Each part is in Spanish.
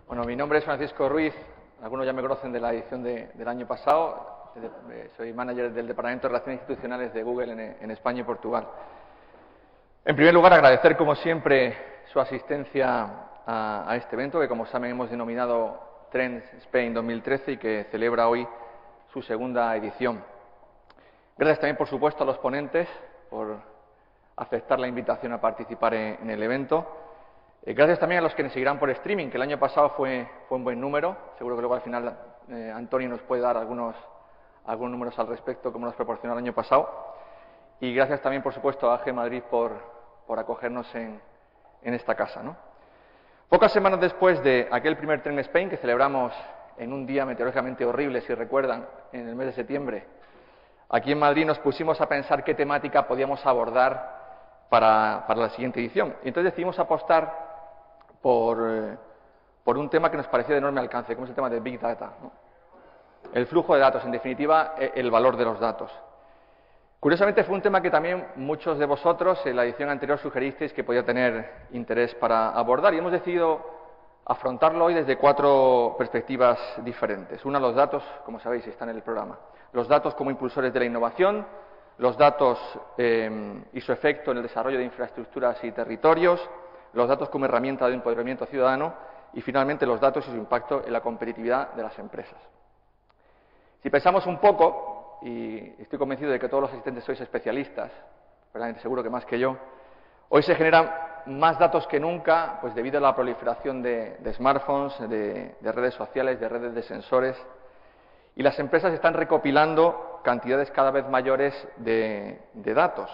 Bueno, mi nombre es Francisco Ruiz, algunos ya me conocen de la edición del año pasado, soy manager del Departamento de Relaciones Institucionales de Google en España y Portugal. En primer lugar, agradecer como siempre su asistencia a este evento, que como saben hemos denominado Trends Spain 2013 y que celebra hoy su segunda edición. Gracias también, por supuesto, a los ponentes por aceptar la invitación a participar en el evento. Gracias también a los que nos seguirán por streaming, que el año pasado fue un buen número. Seguro que luego al final Antonio nos puede dar algunos números al respecto, como nos proporcionó el año pasado. Y gracias también, por supuesto, a AG Madrid por acogernos en esta casa, ¿no? Pocas semanas después de aquel primer Trend Spain, que celebramos en un día meteorológicamente horrible, si recuerdan, en el mes de septiembre, aquí en Madrid nos pusimos a pensar qué temática podíamos abordar para la siguiente edición. Y entonces decidimos apostar por un tema que nos parecía de enorme alcance, como es el tema de Big Data, ¿no? El flujo de datos, en definitiva, el valor de los datos. Curiosamente, fue un tema que también muchos de vosotros en la edición anterior sugeristeis que podía tener interés para abordar, y hemos decidido afrontarlo hoy desde 4 perspectivas diferentes. Una, los datos, como sabéis, están en el programa. Los datos como impulsores de la innovación, los datos y su efecto en el desarrollo de infraestructuras y territorios, los datos como herramienta de empoderamiento ciudadano y, finalmente, los datos y su impacto en la competitividad de las empresas. Si pensamos un poco, y estoy convencido de que todos los asistentes sois especialistas, realmente seguro que más que yo, hoy se generan más datos que nunca, pues debido a la proliferación de smartphones, de redes sociales, de redes de sensores, y las empresas están recopilando cantidades cada vez mayores de datos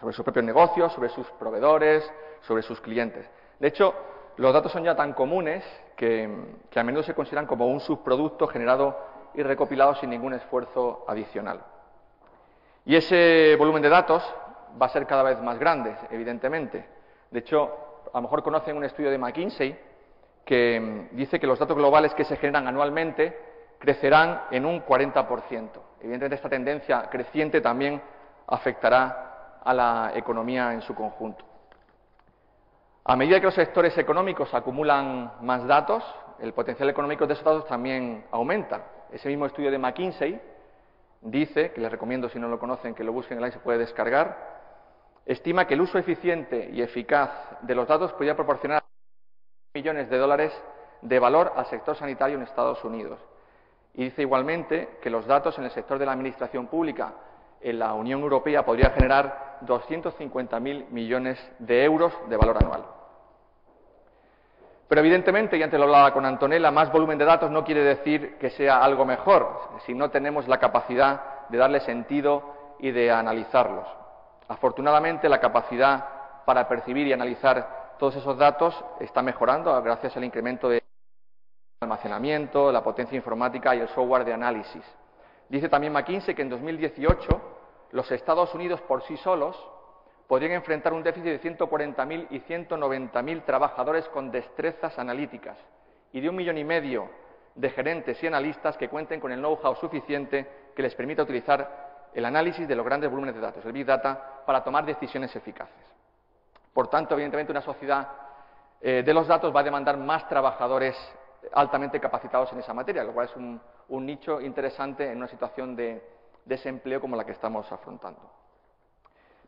sobre sus propios negocios, sobre sus proveedores, sobre sus clientes. De hecho, los datos son ya tan comunes que a menudo se consideran como un subproducto generado y recopilado sin ningún esfuerzo adicional. Y ese volumen de datos va a ser cada vez más grande, evidentemente. De hecho, a lo mejor conocen un estudio de McKinsey que dice que los datos globales que se generan anualmente crecerán en un 40%. Evidentemente, esta tendencia creciente también afectará a la economía en su conjunto. A medida que los sectores económicos acumulan más datos, el potencial económico de esos datos también aumenta. Ese mismo estudio de McKinsey dice, que les recomiendo si no lo conocen que lo busquen online, se puede descargar, estima que el uso eficiente y eficaz de los datos podría proporcionar millones de dólares de valor al sector sanitario en Estados Unidos. Y dice igualmente que los datos en el sector de la administración pública en la Unión Europea podría generar 250.000 millones de euros de valor anual. Pero evidentemente, y antes lo hablaba con Antonella, más volumen de datos no quiere decir que sea algo mejor, si no tenemos la capacidad de darle sentido y de analizarlos. Afortunadamente, la capacidad para percibir y analizar todos esos datos está mejorando gracias al incremento de almacenamiento, la potencia informática y el software de análisis. Dice también McKinsey que en 2018 los Estados Unidos por sí solos podrían enfrentar un déficit de 140.000 y 190.000 trabajadores con destrezas analíticas y de 1,5 millones de gerentes y analistas que cuenten con el know-how suficiente que les permita utilizar el análisis de los grandes volúmenes de datos, el Big Data, para tomar decisiones eficaces. Por tanto, evidentemente, una sociedad de los datos va a demandar más trabajadores altamente capacitados en esa materia, lo cual es un nicho interesante en una situación de desempleo como la que estamos afrontando.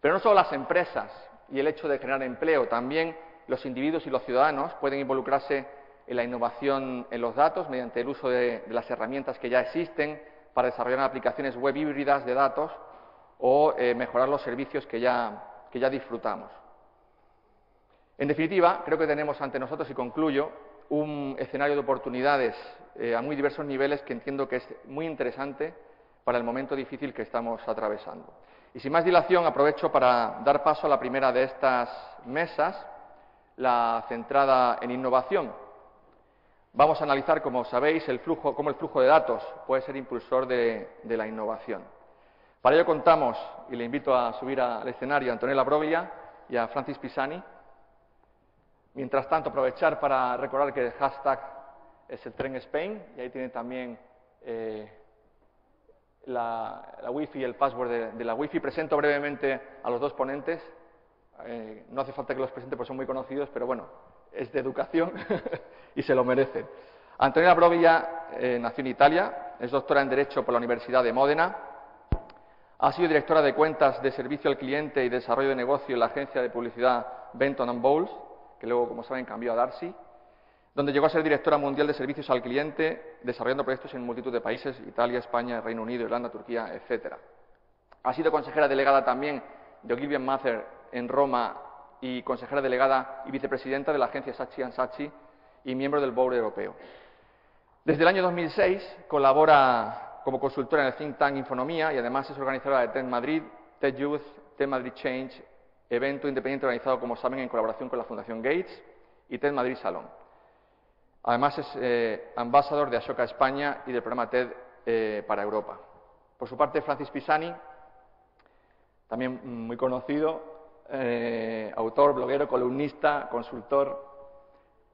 Pero no solo las empresas y el hecho de generar empleo, también los individuos y los ciudadanos pueden involucrarse en la innovación en los datos mediante el uso de las herramientas que ya existen para desarrollar aplicaciones web híbridas de datos o mejorar los servicios que ya disfrutamos. En definitiva, creo que tenemos ante nosotros, y concluyo, un escenario de oportunidades a muy diversos niveles que entiendo que es muy interesante para el momento difícil que estamos atravesando. Y sin más dilación, aprovecho para dar paso a la primera de estas mesas, la centrada en innovación. Vamos a analizar, como sabéis, cómo el flujo de datos puede ser impulsor de la innovación. Para ello contamos, y le invito a subir al escenario a Antonella Broglia y a Francis Pisani. Mientras tanto, aprovechar para recordar que el hashtag es el Trend Spain, y ahí tienen también la wifi y el password de la wifi. Presento brevemente a los dos ponentes. No hace falta que los presente porque son muy conocidos, pero bueno, es de educación y se lo merecen. Antonella Brovia nació en Italia, es doctora en Derecho por la Universidad de Módena, ha sido directora de cuentas de servicio al cliente y desarrollo de negocio en la agencia de publicidad Benton & Bowles, que luego, como saben, cambió a Darcy, donde llegó a ser directora mundial de servicios al cliente, desarrollando proyectos en multitud de países, Italia, España, Reino Unido, Irlanda, Turquía, etc. Ha sido consejera delegada también de Ogilvy & Mather en Roma y consejera delegada y vicepresidenta de la agencia Saatchi & Saatchi y miembro del Board Europeo. Desde el año 2006 colabora como consultora en el think tank Infonomía y además es organizadora de TED Madrid, TED Youth, TED Madrid Change, evento independiente organizado, como saben, en colaboración con la Fundación Gates, y TED Madrid Salón. Además es ambasador de Ashoka España y del programa TED para Europa. Por su parte, Francis Pisani, también muy conocido, autor, bloguero, columnista, consultor.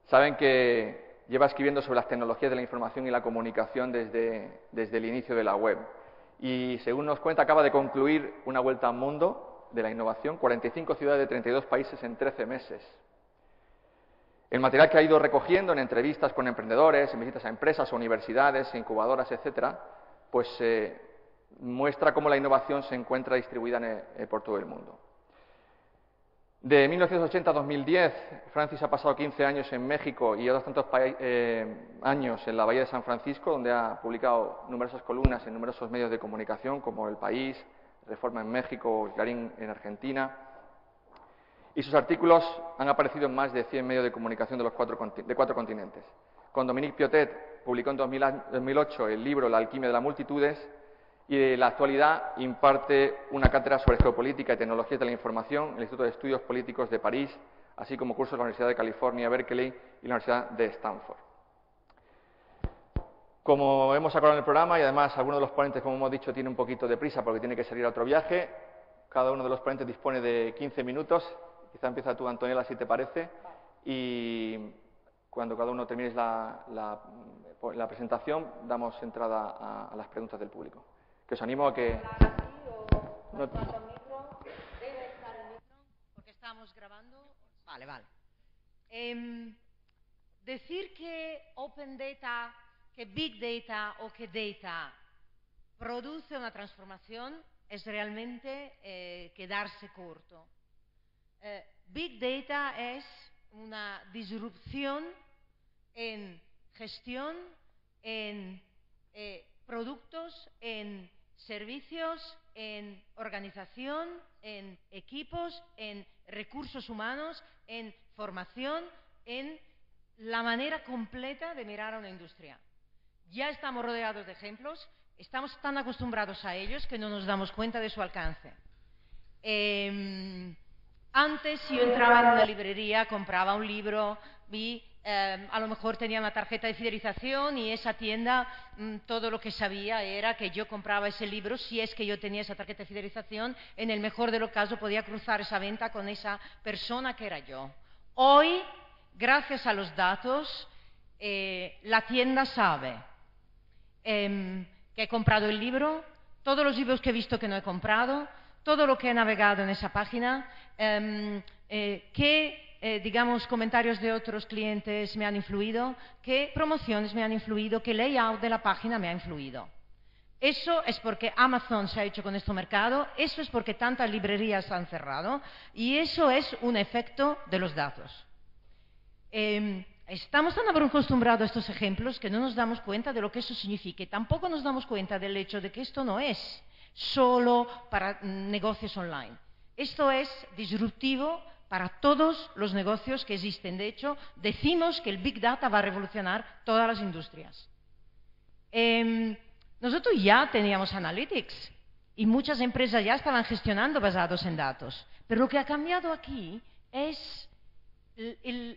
Saben que lleva escribiendo sobre las tecnologías de la información y la comunicación desde el inicio de la web. Y, según nos cuenta, acaba de concluir una vuelta al mundo de la innovación, 45 ciudades de 32 países en 13 meses. El material que ha ido recogiendo en entrevistas con emprendedores, en visitas a empresas, universidades, incubadoras, etcétera, pues muestra cómo la innovación se encuentra distribuida por todo el mundo. De 1980 a 2010, Francis ha pasado 15 años en México y otros tantos años en la Bahía de San Francisco, donde ha publicado numerosas columnas en numerosos medios de comunicación, como El País, Reforma en México, Clarín en Argentina. Y sus artículos han aparecido en más de 100 medios de comunicación de 4 continentes. Con Dominique Piotet publicó en 2008 el libro La alquimia de las multitudes, y en la actualidad imparte una cátedra sobre geopolítica y tecnologías de la información en el Instituto de Estudios Políticos de París, así como cursos en la Universidad de California, Berkeley y la Universidad de Stanford. Como hemos acordado en el programa, y además algunos de los ponentes, como hemos dicho, tiene un poquito de prisa porque tiene que salir a otro viaje, cada uno de los ponentes dispone de 15 minutos. Quizá empieza tú, Antonella, si te parece, y cuando cada uno termine la presentación, damos entrada a las preguntas del público. Que os animo a que... No... Debe estar el micro, porque estamos grabando. Vale. Decir que Open Data, que Big Data o que Data produce una transformación es realmente quedarse corto. Big Data es una disrupción en gestión, en productos, en servicios, en organización, en equipos, en recursos humanos, en formación, en la manera completa de mirar a una industria. Ya estamos rodeados de ejemplos, estamos tan acostumbrados a ellos que no nos damos cuenta de su alcance. Antes, si yo entraba en una librería, compraba un libro y a lo mejor tenía una tarjeta de fidelización y esa tienda, todo lo que sabía era que yo compraba ese libro. Si es que yo tenía esa tarjeta de fidelización, en el mejor de los casos podía cruzar esa venta con esa persona que era yo. Hoy, gracias a los datos, la tienda sabe que he comprado el libro, todos los libros que he visto que no he comprado, todo lo que he navegado en esa página, digamos, comentarios de otros clientes me han influido, qué promociones me han influido, qué layout de la página me ha influido. Eso es porque Amazon se ha hecho con este mercado, eso es porque tantas librerías han cerrado y eso es un efecto de los datos. Estamos tan acostumbrados a estos ejemplos que no nos damos cuenta de lo que eso significa y tampoco nos damos cuenta del hecho de que esto no es solo para negocios online. Esto es disruptivo para todos los negocios que existen. De hecho, decimos que el Big Data va a revolucionar todas las industrias. Nosotros ya teníamos Analytics y muchas empresas ya estaban gestionando basados en datos. Pero lo que ha cambiado aquí es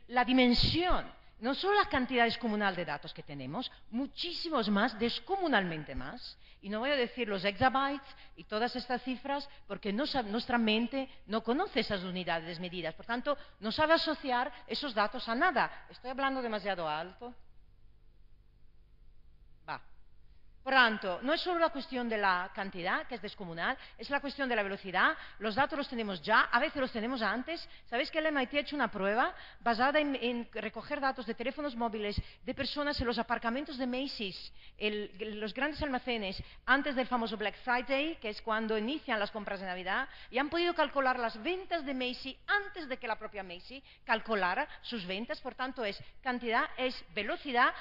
la dimensión, no solo la cantidad descomunal de datos que tenemos, muchísimos más, descomunalmente más. Y no voy a decir los exabytes y todas estas cifras porque nuestra mente no conoce esas unidades medidas. Por tanto, no sabe asociar esos datos a nada. ¿Estoy hablando demasiado alto? Va. Por tanto, no es solo la cuestión de la cantidad, que es descomunal, es la cuestión de la velocidad. Los datos los tenemos ya, a veces los tenemos antes. ¿Sabéis que el MIT ha hecho una prueba basada en recoger datos de teléfonos móviles de personas en los aparcamientos de Macy's, los grandes almacenes, antes del famoso Black Friday, que es cuando inician las compras de Navidad, y han podido calcular las ventas de Macy's antes de que la propia Macy's calculara sus ventas? Por tanto, es cantidad, es velocidad,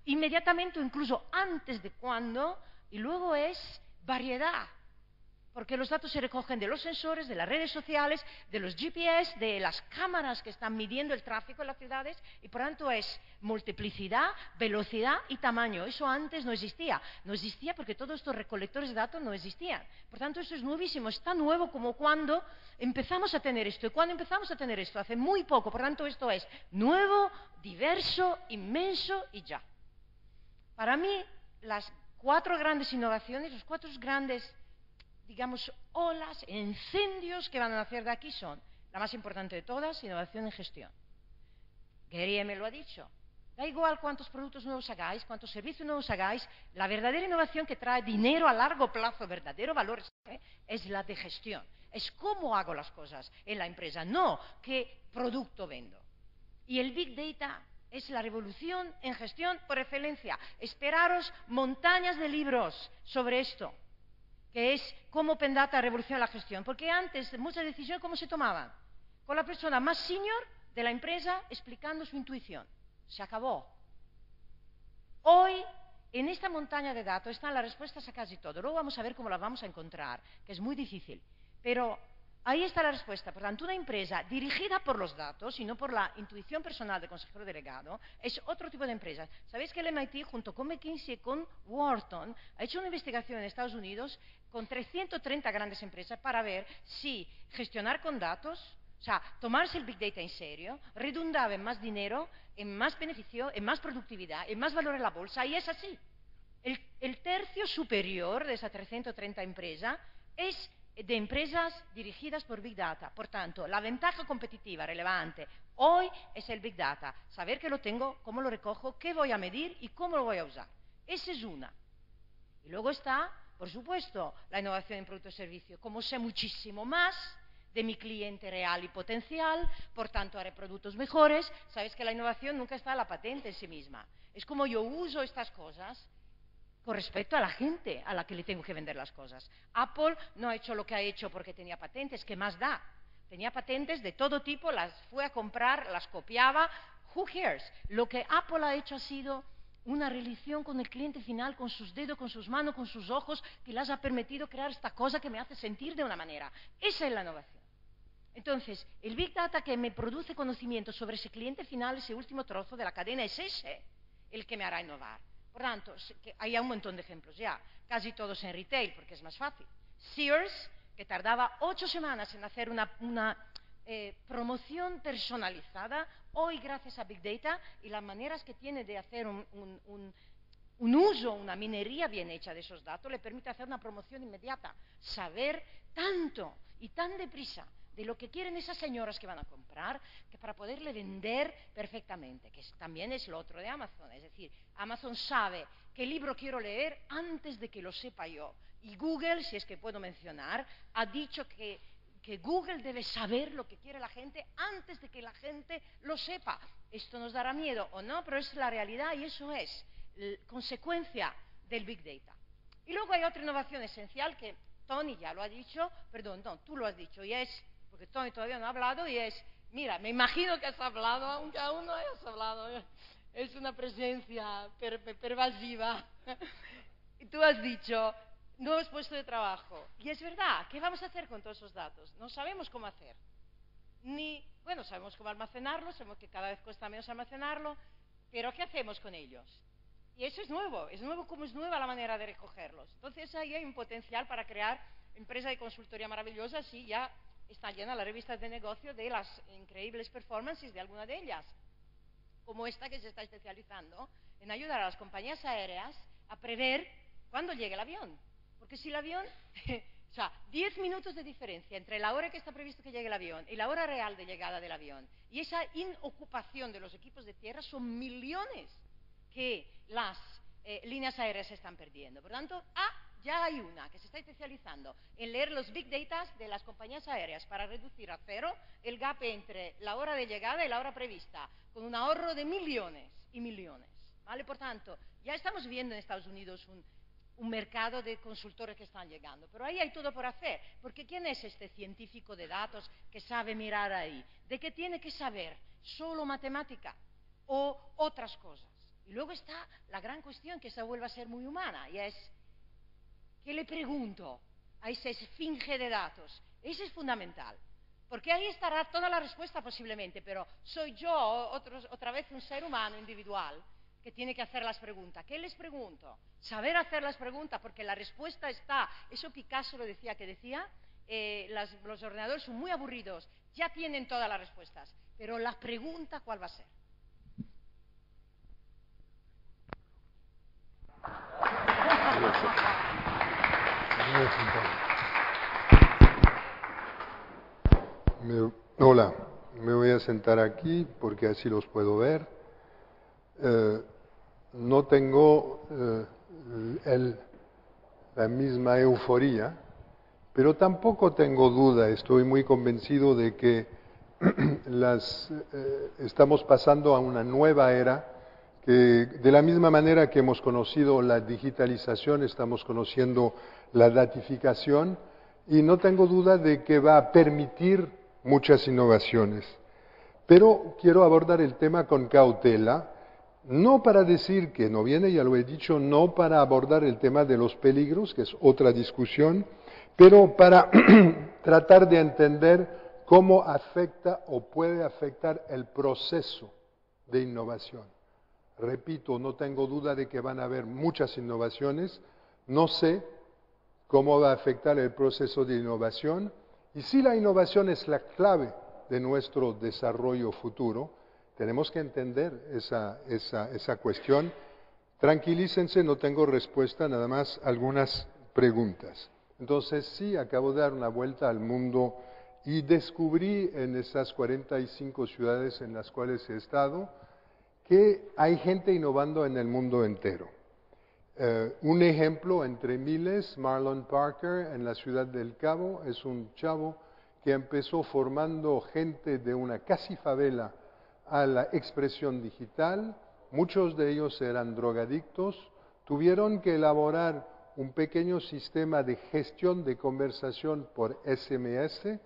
inmediatamente o incluso antes de cuando, y luego es variedad, porque los datos se recogen de los sensores, de las redes sociales, de los GPS, de las cámaras que están midiendo el tráfico en las ciudades, y por tanto es multiplicidad, velocidad y tamaño. Eso antes no existía. No existía porque todos estos recolectores de datos no existían. Por tanto, esto es nuevísimo, es tan nuevo como cuando empezamos a tener esto. ¿Y cuando empezamos a tener esto? Hace muy poco. Por tanto, esto es nuevo, diverso, inmenso y ya. Para mí, las 4 grandes innovaciones, los 4 grandes, digamos, olas, incendios que van a nacer de aquí son, la más importante de todas, innovación en gestión. Gary me lo ha dicho. Da igual cuántos productos nuevos hagáis, cuántos servicios nuevos hagáis, la verdadera innovación que trae dinero a largo plazo, verdadero valor, es la de gestión. Es cómo hago las cosas en la empresa, no qué producto vendo. Y el Big Data es la revolución en gestión por excelencia. Esperaros montañas de libros sobre esto, que es cómo Open Data revoluciona la gestión. Porque antes, muchas decisiones, ¿cómo se tomaban? Con la persona más senior de la empresa explicando su intuición. Se acabó. Hoy, en esta montaña de datos están las respuestas a casi todo. Luego vamos a ver cómo las vamos a encontrar, que es muy difícil. Pero ahí está la respuesta. Por tanto, una empresa dirigida por los datos y no por la intuición personal del consejero delegado es otro tipo de empresa. ¿Sabéis que el MIT, junto con McKinsey y con Wharton, ha hecho una investigación en Estados Unidos con 330 grandes empresas para ver si gestionar con datos, o sea, tomarse el Big Data en serio, redundaba en más dinero, en más beneficio, en más productividad, en más valor en la bolsa? Y es así. El tercio superior de esas 330 empresas es de empresas dirigidas por Big Data. Por tanto, la ventaja competitiva relevante hoy es el Big Data. Saber que lo tengo, cómo lo recojo, qué voy a medir y cómo lo voy a usar. Esa es una. Y luego está, por supuesto, la innovación en producto y servicio. Como sé muchísimo más de mi cliente real y potencial, por tanto haré productos mejores. Sabéis que la innovación nunca está en la patente en sí misma. Es como yo uso estas cosas con respecto a la gente a la que le tengo que vender las cosas. Apple no ha hecho lo que ha hecho porque tenía patentes, ¿qué más da? Tenía patentes de todo tipo, las fue a comprar, las copiaba, who cares? Lo que Apple ha hecho ha sido una relación con el cliente final, con sus dedos, con sus manos, con sus ojos, que les ha permitido crear esta cosa que me hace sentir de una manera. Esa es la innovación. Entonces, el Big Data que me produce conocimiento sobre ese cliente final, ese último trozo de la cadena, es ese el que me hará innovar. Por tanto, hay un montón de ejemplos ya, casi todos en retail, porque es más fácil. Sears, que tardaba 8 semanas en hacer una promoción personalizada, hoy gracias a Big Data y las maneras que tiene de hacer un uso, una minería bien hecha de esos datos, le permite hacer una promoción inmediata, saber tanto y tan deprisa de lo que quieren esas señoras que van a comprar, que para poderle vender perfectamente, que también es lo otro de Amazon. Es decir, Amazon sabe qué libro quiero leer antes de que lo sepa yo. Y Google, si es que puedo mencionar, ha dicho que Google debe saber lo que quiere la gente antes de que la gente lo sepa. Esto nos dará miedo o no, pero es la realidad y eso es consecuencia del Big Data. Y luego hay otra innovación esencial que Tony ya lo ha dicho, perdón, no, tú lo has dicho, y es, porque Tony todavía no ha hablado, y es, mira, me imagino que has hablado, aunque aún no hayas hablado, es una presencia pervasiva. Y tú has dicho, nuevos puestos de trabajo. Y es verdad, ¿qué vamos a hacer con todos esos datos? No sabemos cómo hacer. Bueno, sabemos cómo almacenarlos, sabemos que cada vez cuesta menos almacenarlo, pero ¿qué hacemos con ellos? Y eso es nuevo como es nueva la manera de recogerlos. Entonces ahí hay un potencial para crear empresas de consultoría maravillosas y ya está llena la revista de negocio de las increíbles performances de alguna de ellas, como esta que se está especializando en ayudar a las compañías aéreas a prever cuándo llegue el avión. Porque si el avión, o sea, 10 minutos de diferencia entre la hora que está previsto que llegue el avión y la hora real de llegada del avión, y esa inocupación de los equipos de tierra son millones que las líneas aéreas se están perdiendo. Por lo tanto, ya hay una que se está especializando en leer los big data de las compañías aéreas para reducir a cero el gap entre la hora de llegada y la hora prevista, con un ahorro de millones y millones, ¿vale? Por tanto, ya estamos viendo en Estados Unidos un mercado de consultores que están llegando, pero ahí hay todo por hacer, porque ¿quién es este científico de datos que sabe mirar ahí? ¿De qué tiene que saber? ¿Solo matemática o otras cosas? Y luego está la gran cuestión que se vuelve a ser muy humana, y es, ¿qué le pregunto a esa esfinge de datos? Eso es fundamental, porque ahí estará toda la respuesta posiblemente, pero soy yo, otra vez un ser humano individual, que tiene que hacer las preguntas. ¿Qué les pregunto? Saber hacer las preguntas, porque la respuesta está. Eso Picasso lo decía, los ordenadores son muy aburridos, ya tienen todas las respuestas, pero la pregunta, ¿cuál va a ser? Hola, me voy a sentar aquí porque así los puedo ver. No tengo la misma euforía, pero tampoco tengo duda, estoy muy convencido de que estamos pasando a una nueva era, que de la misma manera que hemos conocido la digitalización, estamos conociendo la datificación, y no tengo duda de que va a permitir muchas innovaciones. Pero quiero abordar el tema con cautela, no para decir que no viene, ya lo he dicho, no para abordar el tema de los peligros, que es otra discusión, pero para tratar de entender cómo afecta o puede afectar el proceso de innovación. Repito, no tengo duda de que van a haber muchas innovaciones, no sé cómo va a afectar el proceso de innovación, y si la innovación es la clave de nuestro desarrollo futuro, tenemos que entender esa cuestión. Tranquilícense, no tengo respuesta, nada más algunas preguntas. Entonces, sí, acabo de dar una vuelta al mundo y descubrí en esas 45 ciudades en las cuales he estado que hay gente innovando en el mundo entero. Un ejemplo entre miles, Marlon Parker en la ciudad del Cabo, es un chavo que empezó formando gente de una casi favela a la expresión digital. Muchos de ellos eran drogadictos, tuvieron que elaborar un pequeño sistema de gestión de conversación por SMS,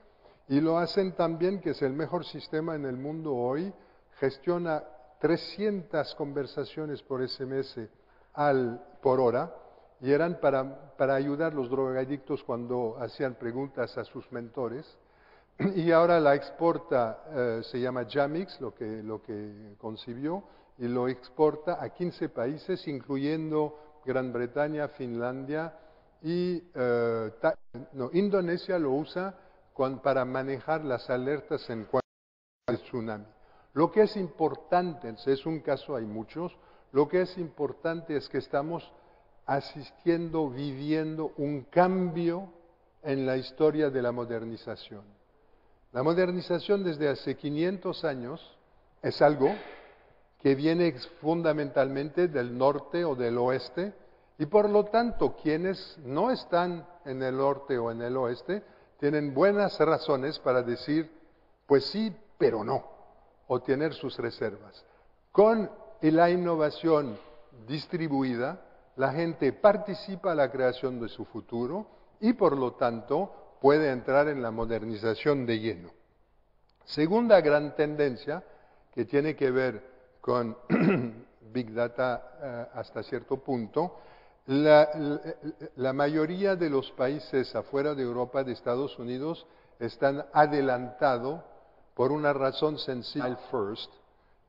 y lo hacen también, que es el mejor sistema en el mundo hoy, gestiona 300 conversaciones por SMS por hora, y eran para ayudar a los drogadictos cuando hacían preguntas a sus mentores, y ahora la exporta, se llama Jamix, lo que concibió, y lo exporta a 15 países, incluyendo Gran Bretaña, Finlandia y Indonesia lo usa para manejar las alertas en cuanto al tsunami. Lo que es importante, es un caso, hay muchos, lo que es importante es que estamos viviendo un cambio en la historia de la modernización. La modernización desde hace 500 años es algo que viene fundamentalmente del norte o del oeste, y por lo tanto quienes no están en el norte o en el oeste tienen buenas razones para decir, pues sí, pero no, o tener sus reservas. Con la innovación distribuida, la gente participa en la creación de su futuro y por lo tanto puede entrar en la modernización de lleno. Segunda gran tendencia que tiene que ver con Big Data hasta cierto punto, la mayoría de los países afuera de Europa, de Estados Unidos, están adelantados por una razón sencilla,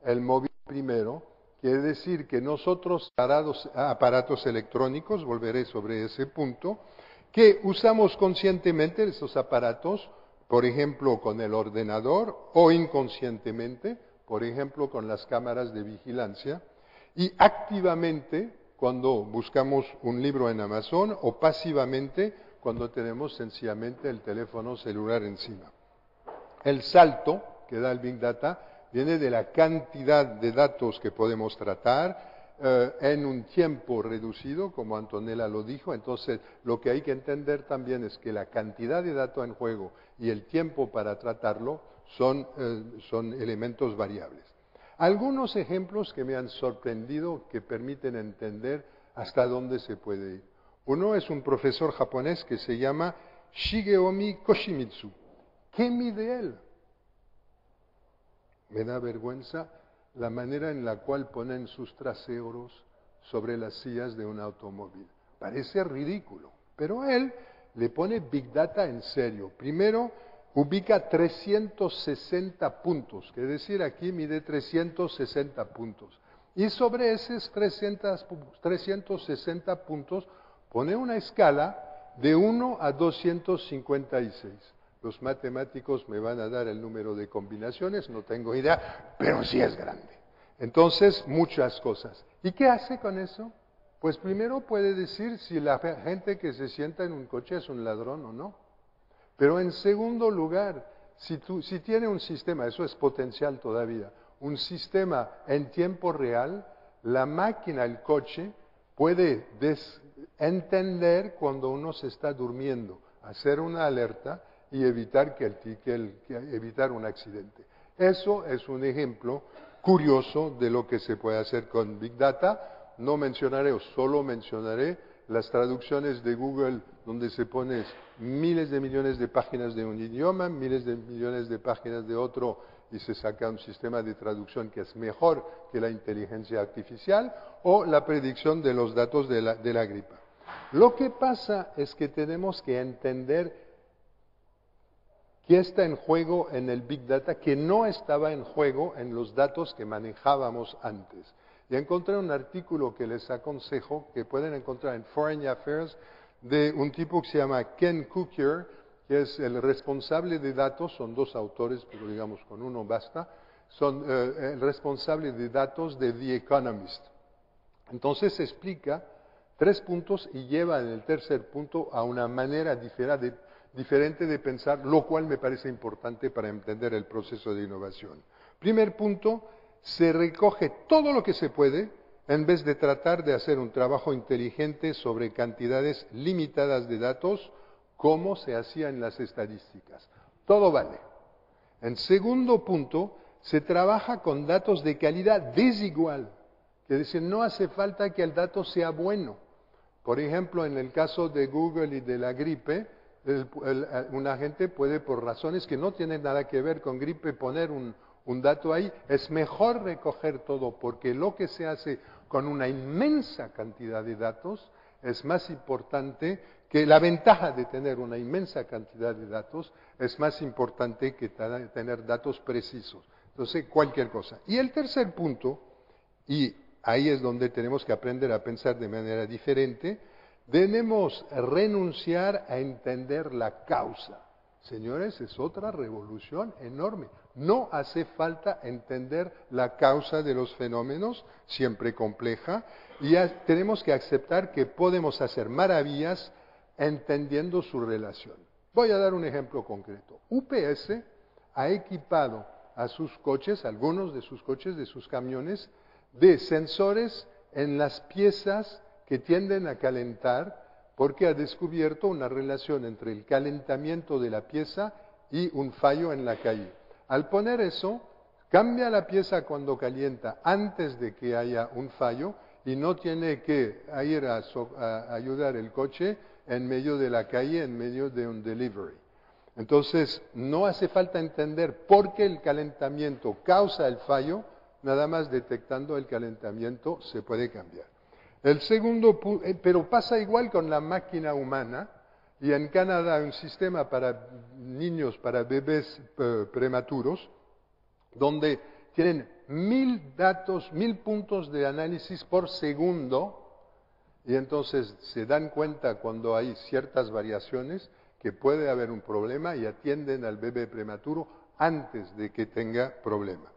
el móvil primero. Quiere decir que nosotros, aparatos electrónicos, volveré sobre ese punto, que usamos conscientemente esos aparatos, por ejemplo con el ordenador, o inconscientemente, por ejemplo con las cámaras de vigilancia, y activamente cuando buscamos un libro en Amazon, o pasivamente cuando tenemos sencillamente el teléfono celular encima. El salto que da el Big Data viene de la cantidad de datos que podemos tratar, en un tiempo reducido, como Antonella lo dijo. Entonces, lo que hay que entender también es que la cantidad de datos en juego y el tiempo para tratarlo son elementos variables. Algunos ejemplos que me han sorprendido que permiten entender hasta dónde se puede ir. Uno es un profesor japonés que se llama Shigeomi Koshimitsu. ¿Qué mide él? Me da vergüenza la manera en la cual ponen sus traseros sobre las sillas de un automóvil. Parece ridículo, pero él le pone Big Data en serio. Primero, ubica 360 puntos, que es decir, aquí mide 360 puntos. Y sobre esos 360 puntos pone una escala de 1 a 256. Los matemáticos me van a dar el número de combinaciones, no tengo idea, pero sí es grande. Entonces, muchas cosas. ¿Y qué hace con eso? Pues primero puede decir si la gente que se sienta en un coche es un ladrón o no. Pero en segundo lugar, si tiene un sistema, eso es potencial todavía, un sistema en tiempo real, la máquina, el coche, puede entender cuando uno se está durmiendo, hacer una alerta y evitar evitar un accidente. Eso es un ejemplo curioso de lo que se puede hacer con Big Data. No mencionaré, o solo mencionaré, las traducciones de Google, donde se pone miles de millones de páginas de un idioma, miles de millones de páginas de otro, y se saca un sistema de traducción que es mejor que la inteligencia artificial, o la predicción de los datos de la gripa. Lo que pasa es que tenemos que entender qué está en juego en el Big Data, que no estaba en juego en los datos que manejábamos antes. Y encontré un artículo que les aconsejo, que pueden encontrar en Foreign Affairs, de un tipo que se llama Ken Cookier, que es el responsable de datos, son dos autores, pero digamos con uno basta, son el responsable de datos de The Economist. Entonces explica 3 puntos y lleva en el tercer punto a una manera diferente de pensar, lo cual me parece importante para entender el proceso de innovación. Primer punto, se recoge todo lo que se puede en vez de tratar de hacer un trabajo inteligente sobre cantidades limitadas de datos, como se hacía en las estadísticas. Todo vale. En segundo punto, se trabaja con datos de calidad desigual, es decir, no hace falta que el dato sea bueno. Por ejemplo, en el caso de Google y de la gripe, una gente puede, por razones que no tienen nada que ver con gripe, poner un dato ahí. Es mejor recoger todo, porque lo que se hace con una inmensa cantidad de datos es más importante que la ventaja de tener una inmensa cantidad de datos, es más importante que tener datos precisos. Entonces, cualquier cosa. Y el tercer punto, y ahí es donde tenemos que aprender a pensar de manera diferente, debemos renunciar a entender la causa. Señores, es otra revolución enorme. No hace falta entender la causa de los fenómenos, siempre compleja, y tenemos que aceptar que podemos hacer maravillas entendiendo su relación. Voy a dar un ejemplo concreto. UPS ha equipado a sus coches, algunos de sus coches, de sus camiones, de sensores en las piezas que tienden a calentar, porque ha descubierto una relación entre el calentamiento de la pieza y un fallo en la calle. Al poner eso, cambia la pieza cuando calienta antes de que haya un fallo y no tiene que ir a ayudar el coche en medio de la calle, en medio de un delivery. Entonces, no hace falta entender por qué el calentamiento causa el fallo, nada más detectando el calentamiento se puede cambiar. El segundo, pero pasa igual con la máquina humana, y en Canadá hay un sistema para niños, para bebés prematuros, donde tienen 1000 datos, 1000 puntos de análisis por segundo, y entonces se dan cuenta cuando hay ciertas variaciones que puede haber un problema y atienden al bebé prematuro antes de que tenga problema.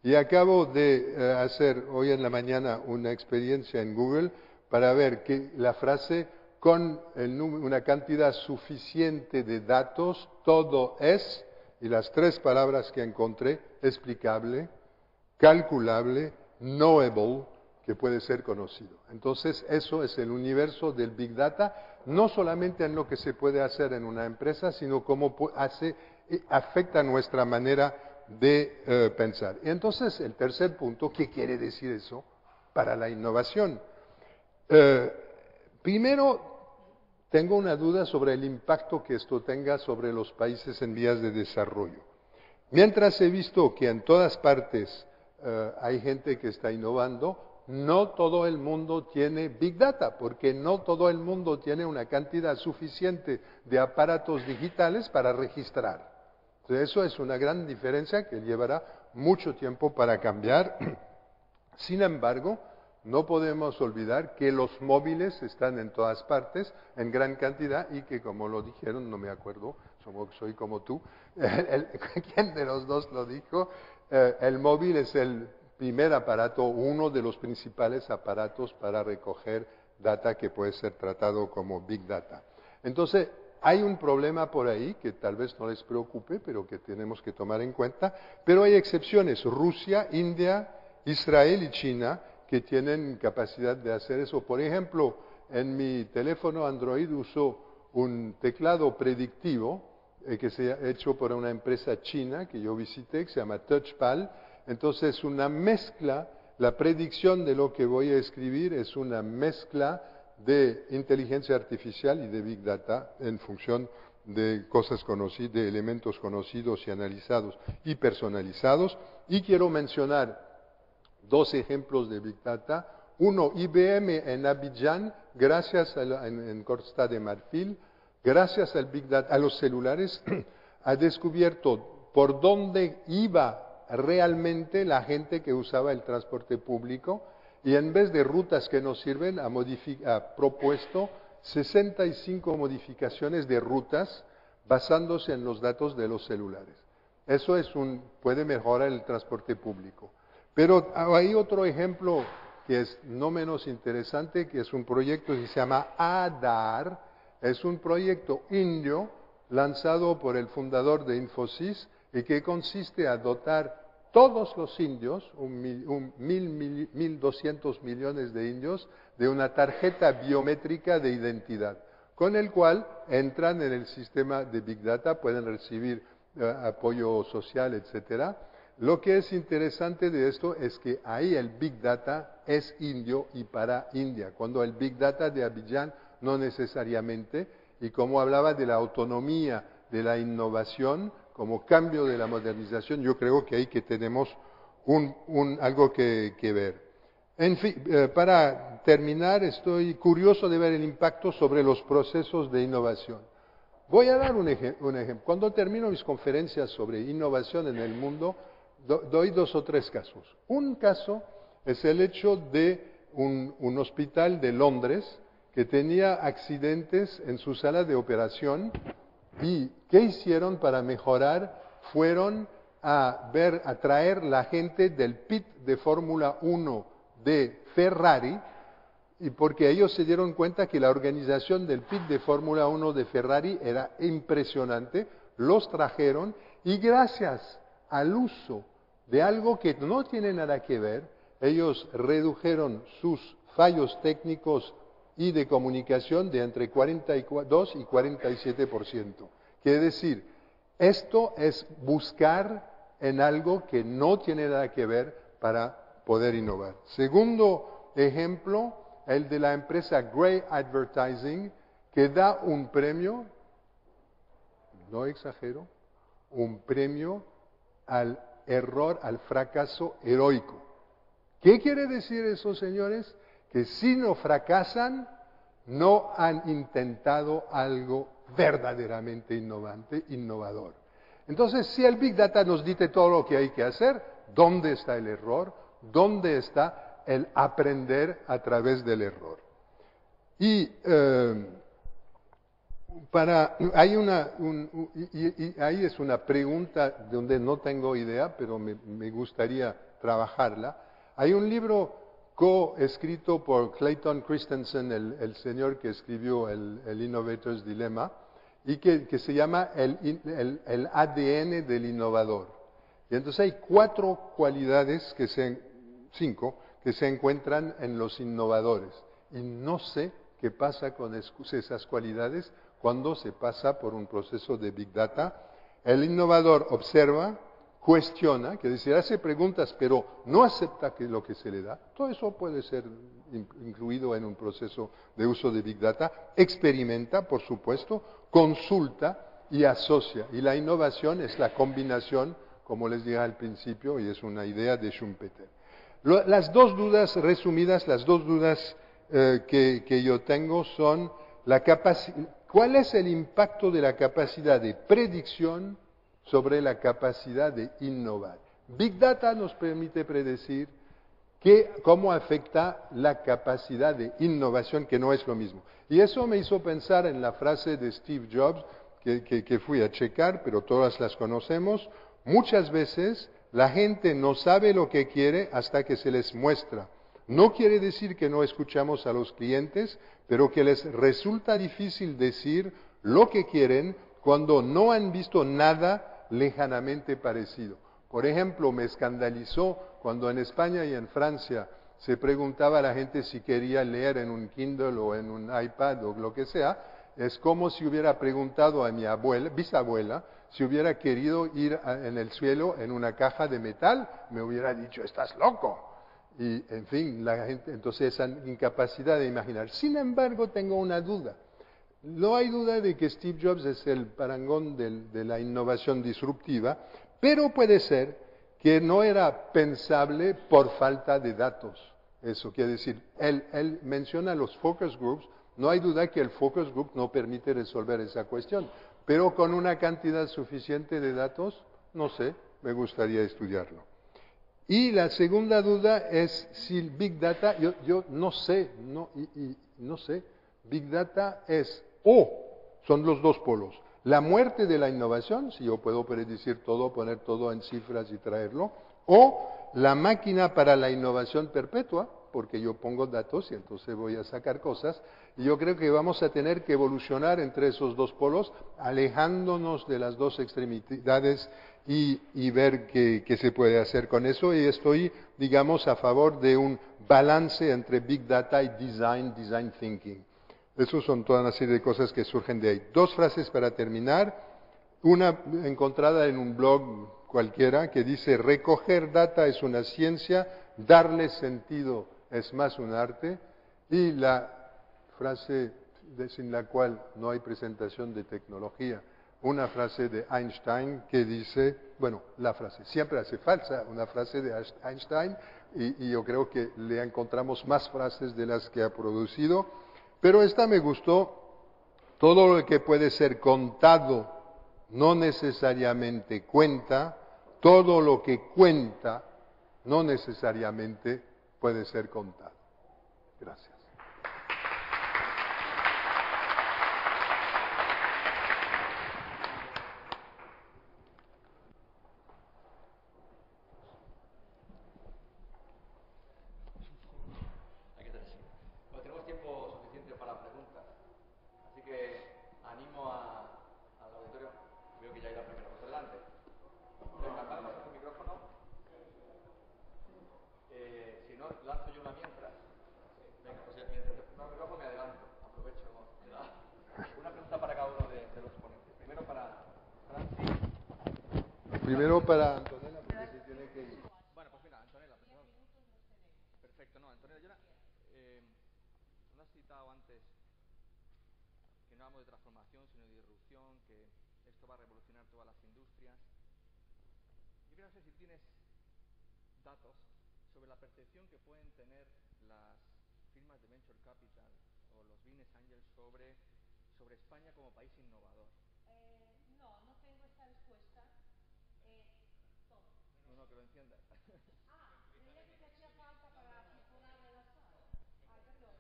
Y acabo de hacer hoy en la mañana una experiencia en Google para ver que la frase con una cantidad suficiente de datos, todo es, y las 3 palabras que encontré, explicable, calculable, knowable, que puede ser conocido. Entonces, eso es el universo del Big Data, no solamente en lo que se puede hacer en una empresa, sino cómo afecta nuestra manera de pensar. Y entonces, el tercer punto, ¿qué quiere decir eso para la innovación? Primero, tengo una duda sobre el impacto que esto tenga sobre los países en vías de desarrollo. Mientras he visto que en todas partes hay gente que está innovando, no todo el mundo tiene Big Data, porque no todo el mundo tiene una cantidad suficiente de aparatos digitales para registrar. Entonces, eso es una gran diferencia que llevará mucho tiempo para cambiar. Sin embargo, no podemos olvidar que los móviles están en todas partes, en gran cantidad, y que, como lo dijeron, no me acuerdo, soy como tú, ¿quién de los dos lo dijo? El móvil es el primer aparato, uno de los principales aparatos para recoger data que puede ser tratado como Big Data. Entonces, hay un problema por ahí que tal vez no les preocupe, pero que tenemos que tomar en cuenta, pero hay excepciones, Rusia, India, Israel y China, que tienen capacidad de hacer eso. Por ejemplo, en mi teléfono Android uso un teclado predictivo que se ha hecho por una empresa china que yo visité, que se llama TouchPal. Entonces, una mezcla, la predicción de lo que voy a escribir es una mezcla de inteligencia artificial y de Big Data en función de cosas conocidas, de elementos conocidos y analizados y personalizados. Y quiero mencionar dos ejemplos de Big Data. Uno, IBM en Abidjan, gracias en Costa de Marfil, gracias al Big Data, a los celulares, ha descubierto por dónde iba realmente la gente que usaba el transporte público y en vez de rutas que nos sirven, ha propuesto 65 modificaciones de rutas basándose en los datos de los celulares. Eso puede mejorar el transporte público. Pero hay otro ejemplo que es no menos interesante, que es un proyecto que se llama ADAR. Es un proyecto indio lanzado por el fundador de Infosys y que consiste en dotar todos los indios, 1.200 millones de indios, de una tarjeta biométrica de identidad, con el cual entran en el sistema de Big Data, pueden recibir apoyo social, etcétera. Lo que es interesante de esto es que ahí el Big Data es indio y para India, cuando el Big Data de Abidjan no necesariamente, y como hablaba de la autonomía, de la innovación, como cambio de la modernización, yo creo que ahí que tenemos algo que ver. En fin, para terminar, estoy curioso de ver el impacto sobre los procesos de innovación. Voy a dar un ejemplo. Cuando termino mis conferencias sobre innovación en el mundo, doy 2 o 3 casos. Un caso es el hecho de un hospital de Londres que tenía accidentes en su sala de operación y ¿qué hicieron para mejorar? Fueron a traer la gente del pit de Fórmula 1 de Ferrari, y porque ellos se dieron cuenta que la organización del pit de Fórmula 1 de Ferrari era impresionante, los trajeron y gracias al uso de algo que no tiene nada que ver, ellos redujeron sus fallos técnicos y de comunicación de entre 42 y 47%. Quiere decir, esto es buscar en algo que no tiene nada que ver para poder innovar. Segundo ejemplo, el de la empresa Grey Advertising, que da un premio, no exagero, un premio al error, al fracaso heroico. ¿Qué quiere decir eso, señores? Que si no fracasan, no han intentado algo verdaderamente innovador. Entonces, si el Big Data nos dice todo lo que hay que hacer, ¿dónde está el error? ¿Dónde está el aprender a través del error? Y ahí es una pregunta donde no tengo idea, pero me gustaría trabajarla. Hay un libro coescrito por Clayton Christensen, el señor que escribió el Innovator's Dilemma, y que se llama el ADN del innovador. Y entonces hay 4 cualidades, 5, que se encuentran en los innovadores. Y no sé qué pasa con esas cualidades cuando se pasa por un proceso de Big Data. El innovador observa, cuestiona, que decir, hace preguntas, pero no acepta lo que se le da. Todo eso puede ser incluido en un proceso de uso de Big Data. Experimenta, por supuesto, consulta y asocia. Y la innovación es la combinación, como les dije al principio, y es una idea de Schumpeter. Las dos dudas resumidas, las dos dudas que yo tengo son ¿cuál es el impacto de la capacidad de predicción sobre la capacidad de innovar? Big Data nos permite predecir cómo afecta la capacidad de innovación, que no es lo mismo. Y eso me hizo pensar en la frase de Steve Jobs, que fui a checar, pero todas las conocemos. Muchas veces la gente no sabe lo que quiere hasta que se les muestra. No quiere decir que no escuchamos a los clientes, pero que les resulta difícil decir lo que quieren cuando no han visto nada lejanamente parecido. Por ejemplo, me escandalizó cuando en España y en Francia se preguntaba a la gente si quería leer en un Kindle o en un iPad o lo que sea. Es como si hubiera preguntado a mi bisabuela, si hubiera querido ir en el cielo en una caja de metal, me hubiera dicho, estás loco. Y, en fin, la gente, entonces esa incapacidad de imaginar. Sin embargo, tengo una duda. No hay duda de que Steve Jobs es el parangón de la innovación disruptiva, pero puede ser que no era pensable por falta de datos. Eso quiere decir, él menciona los focus groups, no hay duda que el focus group no permite resolver esa cuestión, pero con una cantidad suficiente de datos, no sé, me gustaría estudiarlo. Y la segunda duda es si el Big Data, yo no sé, no sé, Big Data es son los dos polos. La muerte de la innovación, si yo puedo predecir todo, poner todo en cifras y traerlo, o la máquina para la innovación perpetua, porque yo pongo datos y entonces voy a sacar cosas, y yo creo que vamos a tener que evolucionar entre esos dos polos, alejándonos de las dos extremidades y ver qué se puede hacer con eso, y estoy, digamos, a favor de un balance entre Big Data y Design Thinking. Esas son toda una serie de cosas que surgen de ahí. Dos frases para terminar. Una encontrada en un blog cualquiera que dice, recoger data es una ciencia, darle sentido es más un arte. Y la frase sin la cual no hay presentación de tecnología, una frase de Einstein que dice, bueno, la frase, siempre hace falta una frase de Einstein y yo creo que le encontramos más frases de las que ha producido. Pero esta me gustó, todo lo que puede ser contado no necesariamente cuenta, todo lo que cuenta no necesariamente puede ser contado. Gracias. Tenemos tiempo suficiente para preguntas, así que animo al auditorio. Veo que ya hay la primera cosa delante. Venga, pasamos el micrófono. Si no, lanzo yo una mientras. Venga, pues mientras el micrófono me adelanto. Aprovecho. Una pregunta para cada uno de los ponentes. Primero para Francis. Primero para Antonella, porque se tiene que ir. Bueno, pues mira, Antonella. Perfecto, no, Antonella, yo no has citado antes que no hablamos de transformación, sino de disrupción, que esto va a revolucionar todas las industrias. Yo quiero saber si tienes datos sobre la percepción que pueden tener las firmas de Venture Capital o los Business Angels sobre España como país innovador. No tengo esta respuesta. No, que lo entiendas. Creía que te hacía falta para circular en la sala. Perdón.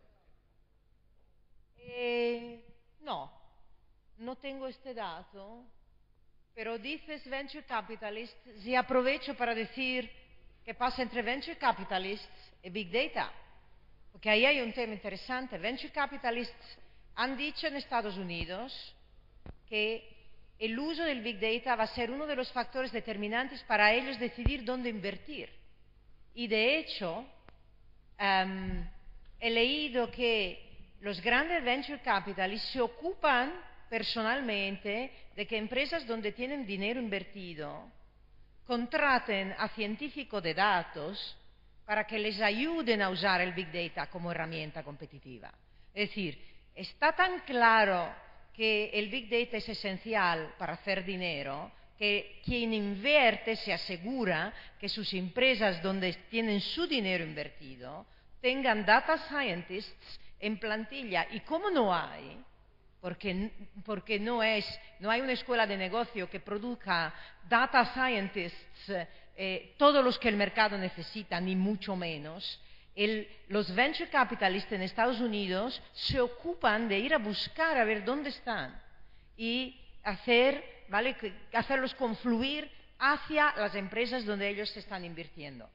No tengo este dato, pero dices Venture Capitalist, y aprovecho para decir qué pasa entre Venture Capitalists y Big Data, porque ahí hay un tema interesante. Venture Capitalists han dicho en Estados Unidos que el uso del Big Data va a ser uno de los factores determinantes para ellos decidir dónde invertir. Y de hecho, he leído que los grandes venture capitalists se ocupan personalmente de que empresas donde tienen dinero invertido contraten a científicos de datos para que les ayuden a usar el Big Data como herramienta competitiva. Es decir, está tan claro que el Big Data es esencial para hacer dinero que quien invierte se asegura que sus empresas donde tienen su dinero invertido tengan data scientists en plantilla. Y como no hay, porque no hay una escuela de negocio que produzca data scientists, todos los que el mercado necesita, ni mucho menos, los venture capitalists en Estados Unidos se ocupan de ir a buscar a ver dónde están y hacerlos confluir hacia las empresas donde ellos se están invirtiendo,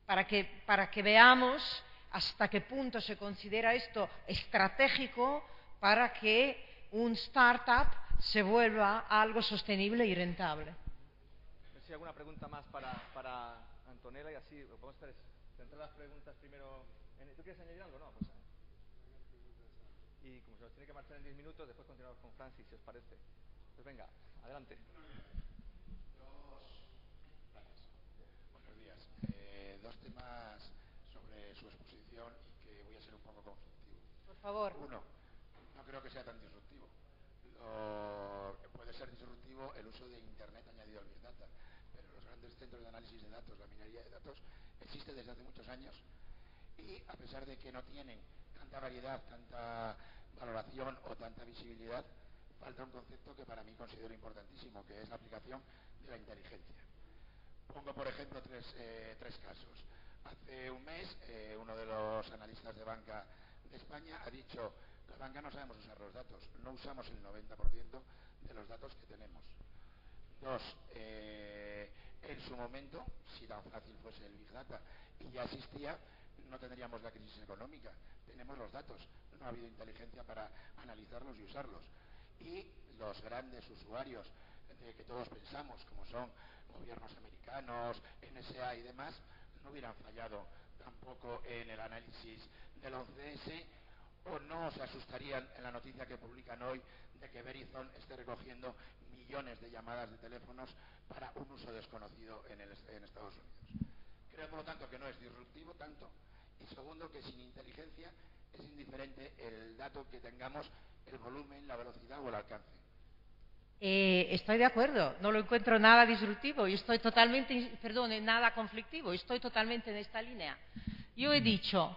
para que veamos hasta qué punto se considera esto estratégico para que un startup se vuelva algo sostenible y rentable. Si hay alguna pregunta más para Antonella y así podemos centrar las preguntas primero. ¿Tú quieres añadir algo? No, pues, y como se nos tiene que marchar en 10 minutos, después continuamos con Francis, si os parece. Pues venga, adelante. Buenos días. Dos temas sobre su exposición y que voy a ser un poco conflictivo. Por favor. Uno, no creo que sea tan disruptivo. Puede ser disruptivo el uso de Internet añadido al Big Data, pero los grandes centros de análisis de datos, la minería de datos, existe desde hace muchos años y a pesar de que no tienen tanta variedad, tanta valoración o tanta visibilidad, falta un concepto que para mí considero importantísimo, que es la aplicación de la inteligencia. Pongo, por ejemplo, tres casos. Hace un mes, uno de los analistas de banca de España ha dicho: la banca no sabemos usar los datos, no usamos el 90% de los datos que tenemos. Dos, en su momento, si tan fácil fuese el Big Data y ya existía, no tendríamos la crisis económica. Tenemos los datos, no ha habido inteligencia para analizarlos y usarlos. Y los grandes usuarios de que todos pensamos, como son gobiernos americanos, NSA y demás, no hubieran fallado tampoco en el análisis del 11S, o no se asustarían en la noticia que publican hoy de que Verizon esté recogiendo millones de llamadas de teléfonos para un uso desconocido en Estados Unidos. Creo, por lo tanto, que no es disruptivo tanto, y segundo, que sin inteligencia es indiferente el dato que tengamos, el volumen, la velocidad o el alcance. Estoy de acuerdo, no lo encuentro nada disruptivo y estoy totalmente, nada conflictivo, estoy totalmente en esta línea. Yo he dicho,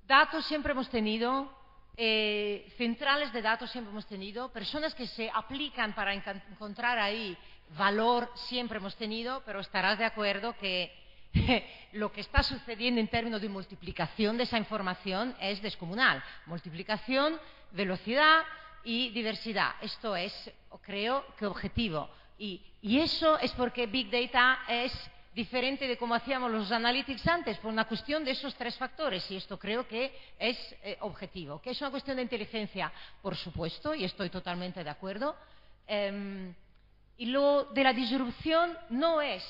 datos siempre hemos tenido, centrales de datos siempre hemos tenido, personas que se aplican para encontrar ahí valor siempre hemos tenido, pero estarás de acuerdo que lo que está sucediendo en términos de multiplicación de esa información es descomunal. Multiplicación, velocidad y diversidad. Esto es, creo, que objetivo. Y eso es porque Big Data es diferente de cómo hacíamos los analytics antes, por una cuestión de esos tres factores. Y esto creo que es objetivo. ¿Que es una cuestión de inteligencia? Por supuesto, y estoy totalmente de acuerdo. Y lo de la disrupción no es,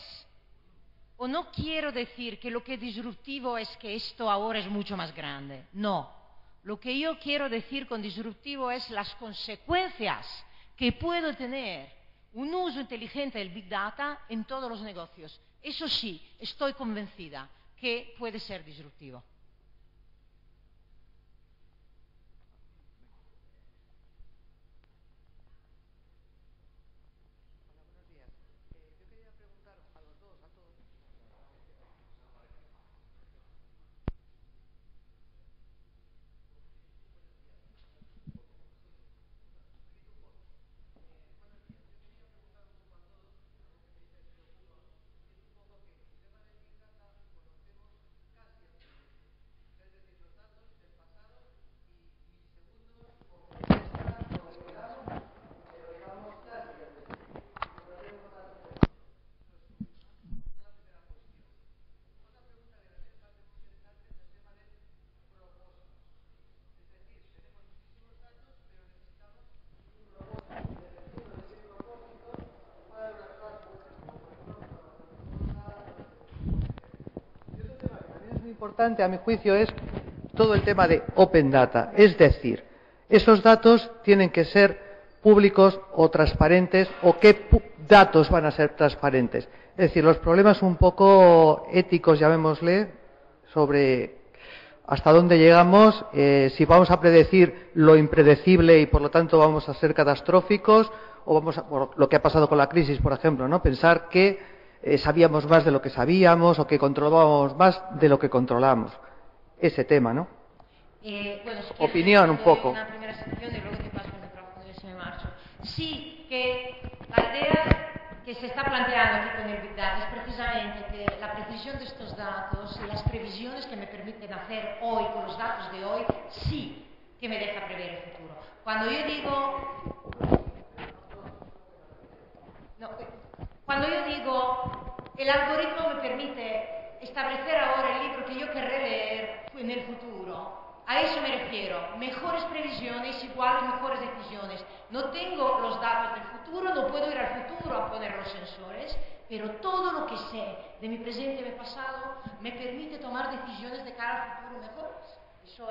o no quiero decir que lo que es disruptivo es que esto ahora es mucho más grande. No. Lo que yo quiero decir con disruptivo es las consecuencias que puede tener un uso inteligente del Big Data en todos los negocios. Eso sí, estoy convencida que puede ser disruptivo. Importante, a mi juicio, es todo el tema de Open Data. Es decir, esos datos tienen que ser públicos o transparentes, o qué datos van a ser transparentes. Es decir, los problemas un poco éticos, llamémosle, sobre hasta dónde llegamos, si vamos a predecir lo impredecible y por lo tanto vamos a ser catastróficos, o vamos a, por lo que ha pasado con la crisis, por ejemplo, ¿no? Pensar que sabíamos más de lo que sabíamos o que controlábamos más de lo que controlamos. Ese tema, ¿no? Bueno, si opinión un poco. Una primera sección y luego te paso el micrófono y se me marcho. Sí, que la idea que se está planteando aquí con el Big Data es precisamente que la precisión de estos datos y las previsiones que me permiten hacer hoy con los datos de hoy, sí que me deja prever el futuro. Cuando yo digo, el algoritmo me permite establecer ahora el libro que yo querré leer en el futuro, a eso me refiero. Mejores previsiones igual a mejores decisiones. No tengo los datos del futuro, no puedo ir al futuro a poner los sensores, pero todo lo que sé de mi presente y mi pasado me permite tomar decisiones de cara al futuro mejores. Eso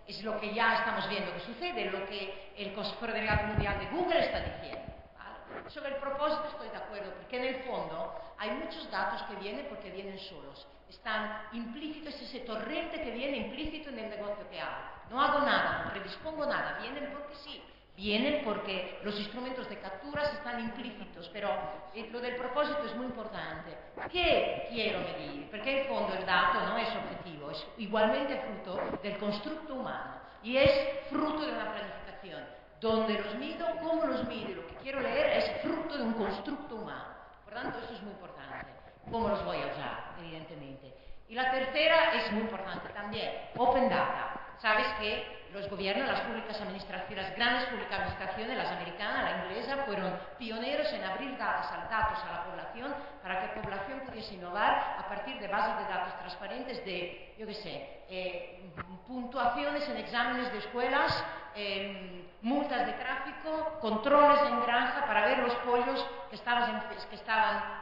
es lo que ya estamos viendo que sucede, lo que el consejero delegado mundial de Google está diciendo. ¿Vale? Sobre el propósito estoy de acuerdo, porque en el fondo hay muchos datos que vienen porque vienen solos. Están implícitos, ese torrente que viene implícito en el negocio que hago. No hago nada, no predispongo nada, vienen porque sí. Vienen porque los instrumentos de capturas están implícitos, pero lo del propósito es muy importante. ¿Qué quiero medir? Porque en el fondo el dato no es objetivo, es igualmente fruto del constructo humano y es fruto de una planificación. Donde los mido, cómo los mido y lo que quiero leer es fruto de un constructo humano. Por tanto, eso es muy importante. ¿Cómo los voy a usar? Evidentemente. Y la tercera es muy importante también, Open Data. Sabes que los gobiernos, las públicas administraciones, las grandes públicas administraciones, las americanas, la inglesa, fueron pioneros en abrir datos a la población para que la población pudiese innovar a partir de bases de datos transparentes de, yo qué sé, puntuaciones en exámenes de escuelas, multas de tráfico, controles en granja para ver los pollos que estaban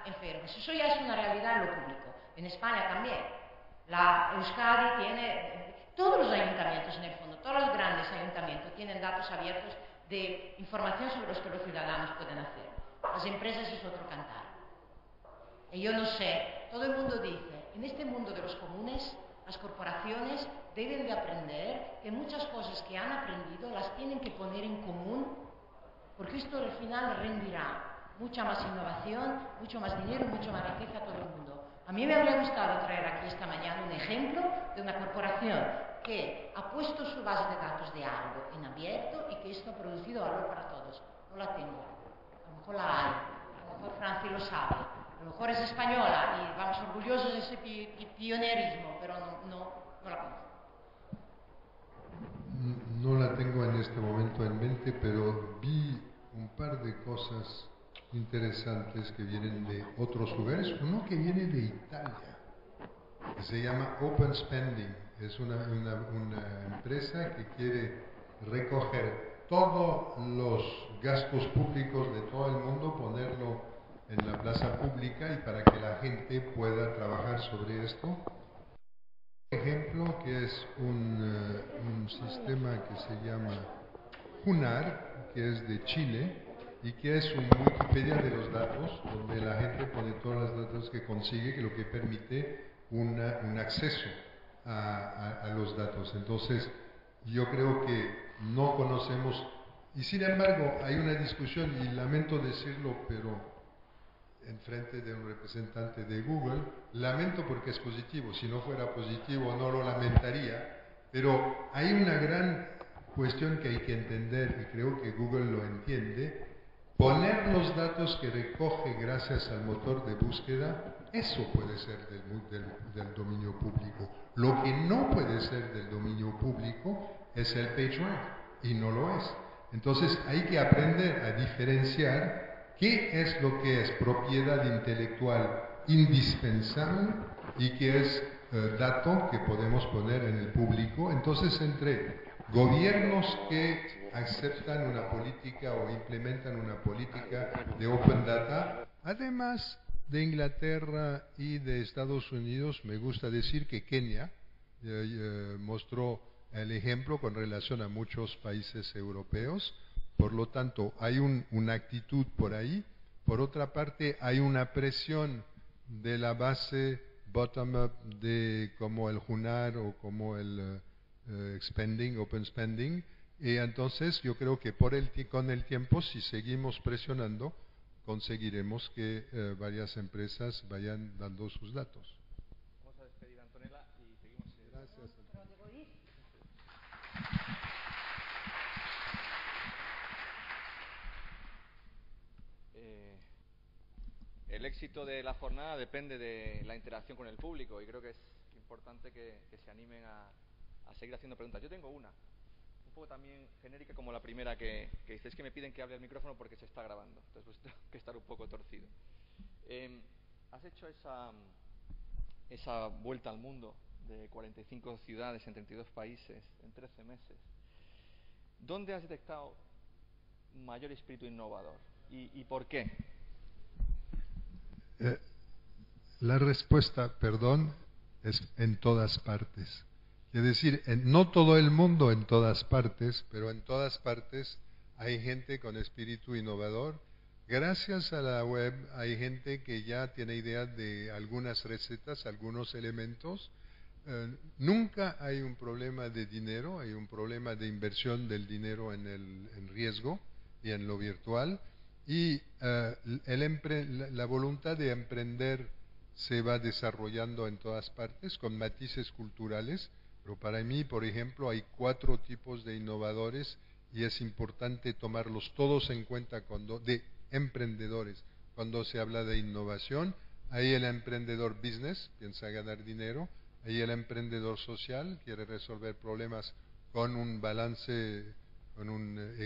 enfermos. Eso ya es una realidad en lo público. En España también. La Euskadi tiene... Todos los ayuntamientos, en el fondo, todos los grandes ayuntamientos tienen datos abiertos de información sobre los que los ciudadanos pueden hacer. Las empresas es otro cantar. Y yo no sé, todo el mundo dice, en este mundo de los comunes, las corporaciones deben de aprender que muchas cosas que han aprendido las tienen que poner en común, porque esto al final rendirá mucha más innovación, mucho más dinero, mucho más riqueza a todo el mundo. A mí me habría gustado traer aquí esta mañana un ejemplo de una corporación que ha puesto su base de datos de algo en abierto y que esto ha producido valor para todos. No la tengo. A lo mejor la hay. A lo mejor Francia lo sabe. A lo mejor es española y vamos orgullosos de ese pionerismo, pero no la conozco. No la tengo en este momento en mente, pero vi un par de cosas interesantes que vienen de otros lugares. Uno que viene de Italia, que se llama Open Spending. Es una empresa que quiere recoger todos los gastos públicos de todo el mundo, ponerlo en la plaza pública y para que la gente pueda trabajar sobre esto. Ejemplo que es un sistema que se llama Hunar, que es de Chile y que es un Wikipedia de los datos, donde la gente pone todos los datos que consigue, que lo que permite un acceso a los datos. Entonces, yo creo que no conocemos, y sin embargo hay una discusión, y lamento decirlo, pero en frente de un representante de Google, lamento porque es positivo, si no fuera positivo no lo lamentaría, pero hay una gran cuestión que hay que entender, y creo que Google lo entiende. Poner los datos que recoge gracias al motor de búsqueda, eso puede ser del dominio público. Lo que no puede ser del dominio público es el PageRank, y no lo es. Entonces hay que aprender a diferenciar qué es lo que es propiedad intelectual indispensable y qué es dato que podemos poner en el público. Entonces, entre gobiernos que aceptan una política o implementan una política de Open Data, además de Inglaterra y de Estados Unidos, me gusta decir que Kenia mostró el ejemplo con relación a muchos países europeos. Por lo tanto, hay una actitud por ahí. Por otra parte, hay una presión de la base bottom-up de como el JUNAR o como el Open Spending. Y entonces yo creo que con el tiempo, si seguimos presionando, conseguiremos que varias empresas vayan dando sus datos. Vamos a despedir a Antonella y seguimos. Gracias. El éxito de la jornada depende de la interacción con el público y creo que es importante que se animen a seguir haciendo preguntas. Yo tengo una, un poco también genérica como la primera que dice, es que me piden que hable al micrófono porque se está grabando, entonces pues tengo que estar un poco torcido. Has hecho esa vuelta al mundo de 45 ciudades en 32 países en 13 meses. ¿Dónde has detectado mayor espíritu innovador y por qué? La respuesta, perdón, es en todas partes. Es decir, no todo el mundo en todas partes, pero en todas partes hay gente con espíritu innovador. Gracias a la web hay gente que ya tiene idea de algunas recetas, algunos elementos. Nunca hay un problema de dinero, hay un problema de inversión del dinero en riesgo y en lo virtual. Y la voluntad de emprender se va desarrollando en todas partes con matices culturales, pero para mí, por ejemplo, hay 4 tipos de innovadores y es importante tomarlos todos en cuenta de emprendedores. Cuando se habla de innovación, hay el emprendedor business, piensa ganar dinero, hay el emprendedor social, quiere resolver problemas con un balance, con un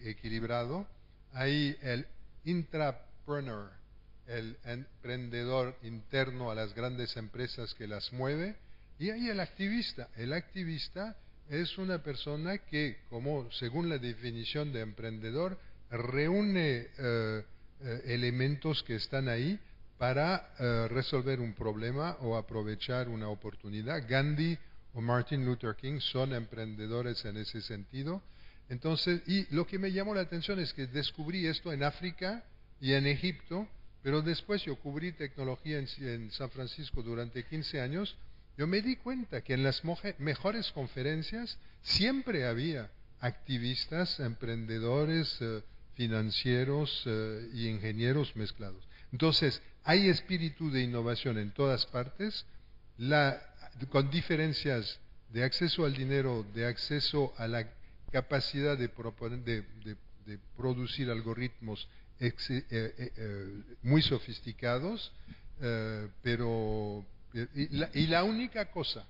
equilibrado. Hay el intrapreneur, el emprendedor interno a las grandes empresas que las mueve, y hay el activista. El activista es una persona que, como según la definición de emprendedor, reúne elementos que están ahí para resolver un problema o aprovechar una oportunidad. Gandhi o Martin Luther King son emprendedores en ese sentido. Entonces, y lo que me llamó la atención es que descubrí esto en África y en Egipto, pero después yo cubrí tecnología en San Francisco durante 15 años. Yo me di cuenta que en las mejores conferencias siempre había activistas, emprendedores, financieros y ingenieros mezclados. Entonces, hay espíritu de innovación en todas partes, con diferencias de acceso al dinero, de acceso a la capacidad de producir algoritmos muy sofisticados, y la única cosa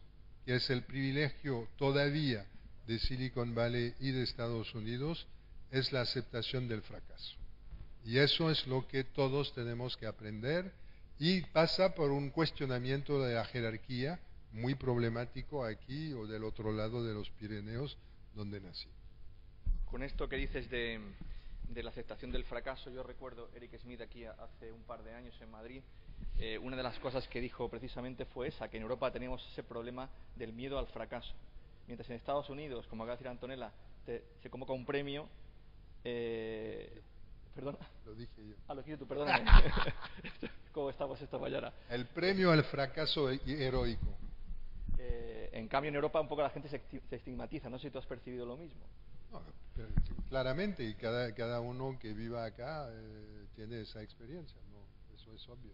que es el privilegio todavía de Silicon Valley y de Estados Unidos es la aceptación del fracaso. Y eso es lo que todos tenemos que aprender y pasa por un cuestionamiento de la jerarquía muy problemático aquí o del otro lado de los Pirineos donde nací. Con esto que dices de la aceptación del fracaso, yo recuerdo Eric Schmidt aquí hace un par de años en Madrid, una de las cosas que dijo precisamente fue esa, que en Europa tenemos ese problema del miedo al fracaso. Mientras en Estados Unidos, como acaba de decir Antonella, se convoca un premio, ¿perdona? Lo dije yo. Ah, lo dijiste tú, perdóname. ¿Cómo estamos esta mañana? El premio al fracaso heroico. En cambio en Europa un poco la gente se estigmatiza, no sé si tú has percibido lo mismo. No, claramente, y cada uno que viva acá tiene esa experiencia, ¿no? Eso es obvio.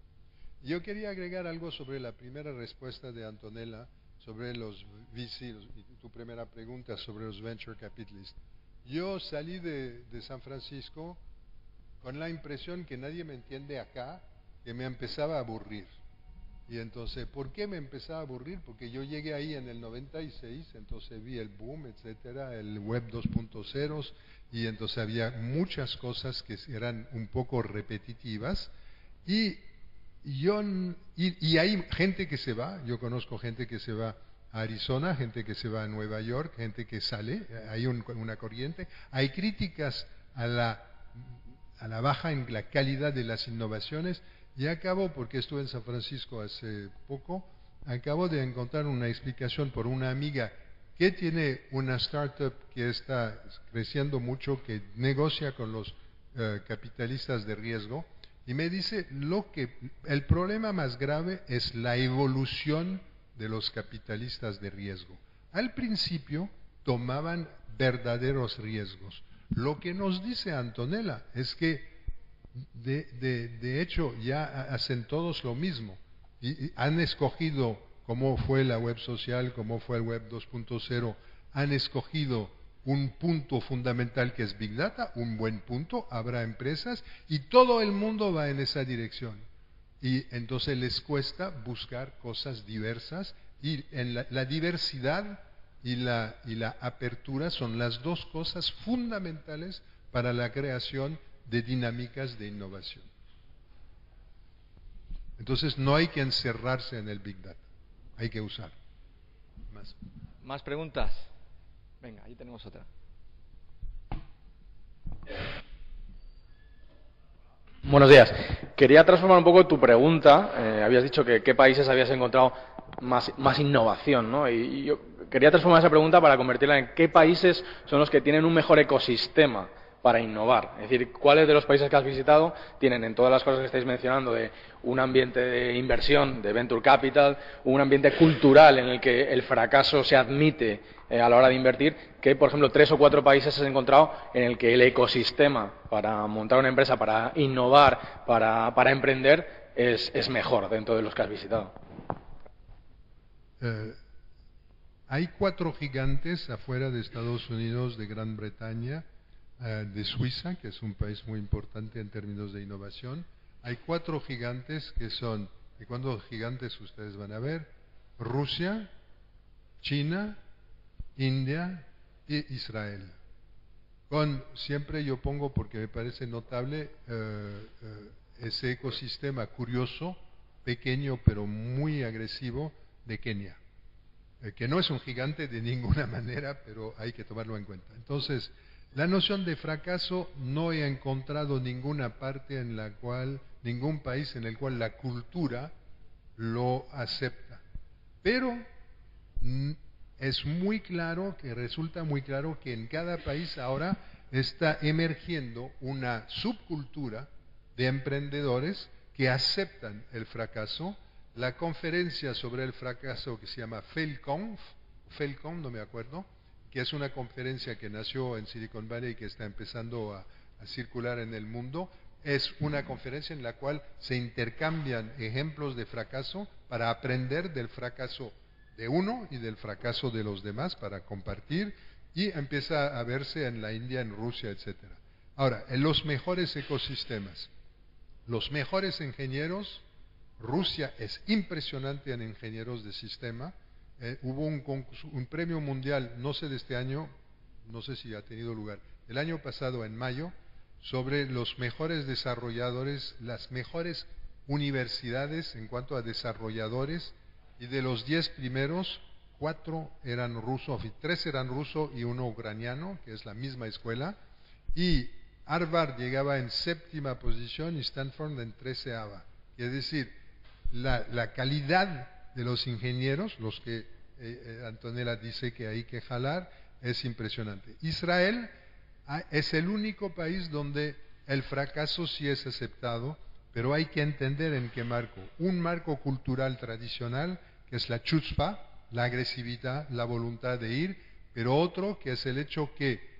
Yo quería agregar algo sobre la primera respuesta de Antonella sobre los VC, y tu primera pregunta sobre los venture capitalists. Yo salí de San Francisco con la impresión que nadie me entiende acá, que me empezaba a aburrir. Y entonces, ¿por qué me empezaba a aburrir? Porque yo llegué ahí en el 96, entonces vi el boom, etcétera, el web 2.0, y entonces había muchas cosas que eran un poco repetitivas, y hay gente que se va, yo conozco gente que se va a Arizona, gente que se va a Nueva York, gente que sale, hay una corriente, hay críticas a la baja en la calidad de las innovaciones. Y acabo, porque estuve en San Francisco hace poco, acabo de encontrar una explicación por una amiga que tiene una startup que está creciendo mucho, que negocia con los capitalistas de riesgo, y me dice el problema más grave es la evolución de los capitalistas de riesgo. Al principio tomaban verdaderos riesgos. Lo que nos dice Antonella es que de hecho ya hacen todos lo mismo y han escogido, como fue la web social, como fue el web 2.0, han escogido un punto fundamental que es Big Data, un buen punto, habrá empresas y todo el mundo va en esa dirección. Y entonces les cuesta buscar cosas diversas y en la diversidad y la apertura son las dos cosas fundamentales para la creación de dinámicas de innovación. Entonces no hay que encerrarse en el Big Data, hay que usar. ¿Más preguntas? Venga, ahí tenemos otra. Buenos días. Quería transformar un poco tu pregunta. Habías dicho que qué países habías encontrado más innovación, ¿no? Y yo quería transformar esa pregunta para convertirla en qué países son los que tienen un mejor ecosistema para innovar. Es decir, ¿cuáles de los países que has visitado tienen, en todas las cosas que estáis mencionando, de un ambiente de inversión, de venture capital, un ambiente cultural en el que el fracaso se admite a la hora de invertir, que, por ejemplo, 3 o 4 países has encontrado en el que el ecosistema para montar una empresa, para innovar, para emprender, es mejor dentro de los que has visitado? Hay 4 gigantes afuera de Estados Unidos, de Gran Bretaña, de Suiza, que es un país muy importante en términos de innovación. Hay 4 gigantes que son, y cuando gigantes ustedes van a ver, Rusia, China, India y Israel. Siempre yo pongo, porque me parece notable, ese ecosistema curioso, pequeño pero muy agresivo, de Kenia, que no es un gigante de ninguna manera, pero hay que tomarlo en cuenta. Entonces, la noción de fracaso no he encontrado ninguna parte en la cual, ningún país en el cual la cultura lo acepta. Pero es muy claro, resulta muy claro que en cada país ahora está emergiendo una subcultura de emprendedores que aceptan el fracaso. La conferencia sobre el fracaso que se llama Failconf, no me acuerdo, que es una conferencia que nació en Silicon Valley y que está empezando a circular en el mundo, es una conferencia en la cual se intercambian ejemplos de fracaso para aprender del fracaso de uno y del fracaso de los demás, para compartir, y empieza a verse en la India, en Rusia, etc. Ahora, en los mejores ecosistemas, los mejores ingenieros, Rusia es impresionante en ingenieros de sistema. Hubo un premio mundial, no sé de este año, no sé si ha tenido lugar, el año pasado en mayo, sobre los mejores desarrolladores, las mejores universidades en cuanto a desarrolladores, y de los 10 primeros, 4 eran rusos, 3 eran rusos y 1 ucraniano, que es la misma escuela, y Harvard llegaba en 7ª posición y Stanford en 13ª. Es decir, la calidad de los ingenieros, los que Antonella dice que hay que jalar, es impresionante. Israel es el único país donde el fracaso sí es aceptado, pero hay que entender en qué marco. Un marco cultural tradicional, que es la chutzpah, la agresividad, la voluntad de ir, pero otro que es el hecho que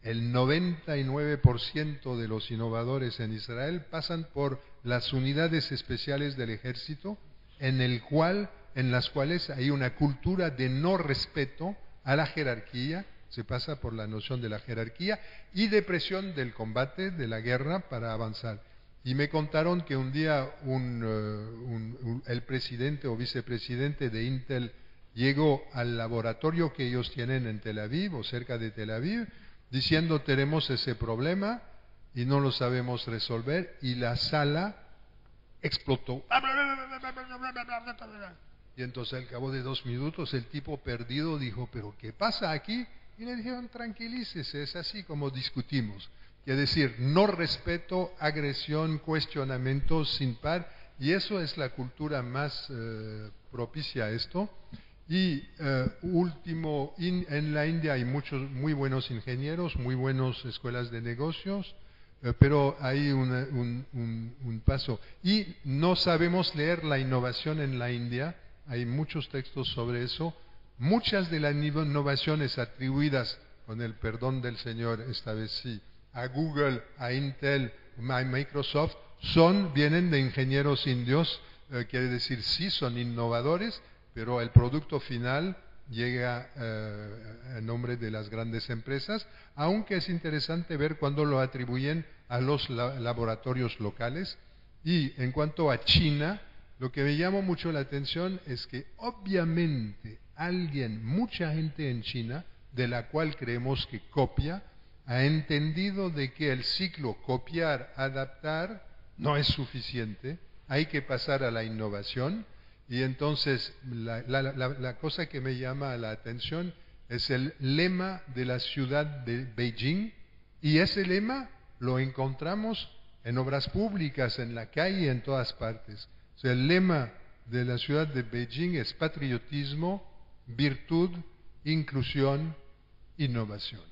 el 99% de los innovadores en Israel pasan por las unidades especiales del ejército, en las cuales hay una cultura de no respeto a la jerarquía, se pasa por la noción de la jerarquía y de presión del combate, de la guerra, para avanzar. Y me contaron que un día el presidente o vicepresidente de Intel llegó al laboratorio que ellos tienen en Tel Aviv o cerca de Tel Aviv, diciendo: tenemos ese problema y no lo sabemos resolver, y la sala explotó. Y entonces al cabo de 2 minutos el tipo perdido dijo: ¿pero qué pasa aquí? Y le dijeron: tranquilícese, es así como discutimos. Es decir, no respeto, agresión, cuestionamiento sin par, Y eso es la cultura más propicia a esto. Y último, en la India hay muchos muy buenos ingenieros, muy buenas escuelas de negocios, pero hay un paso. Y no sabemos leer la innovación en la India, hay muchos textos sobre eso. Muchas de las innovaciones atribuidas, con el perdón del señor, esta vez sí, a Google, a Intel, a Microsoft, vienen de ingenieros indios, quiere decir sí son innovadores, pero el producto final llega en nombre de las grandes empresas, aunque es interesante ver cuando lo atribuyen a los laboratorios locales. Y en cuanto a China, lo que me llamó mucho la atención es que obviamente mucha gente en China, de la cual creemos que copia, ha entendido de que el ciclo copiar, adaptar no es suficiente, hay que pasar a la innovación. Y entonces la cosa que me llama la atención es el lema de la ciudad de Beijing, y ese lema lo encontramos en obras públicas, en la calle, en todas partes. O sea, el lema de la ciudad de Beijing es patriotismo, virtud, inclusión, innovación.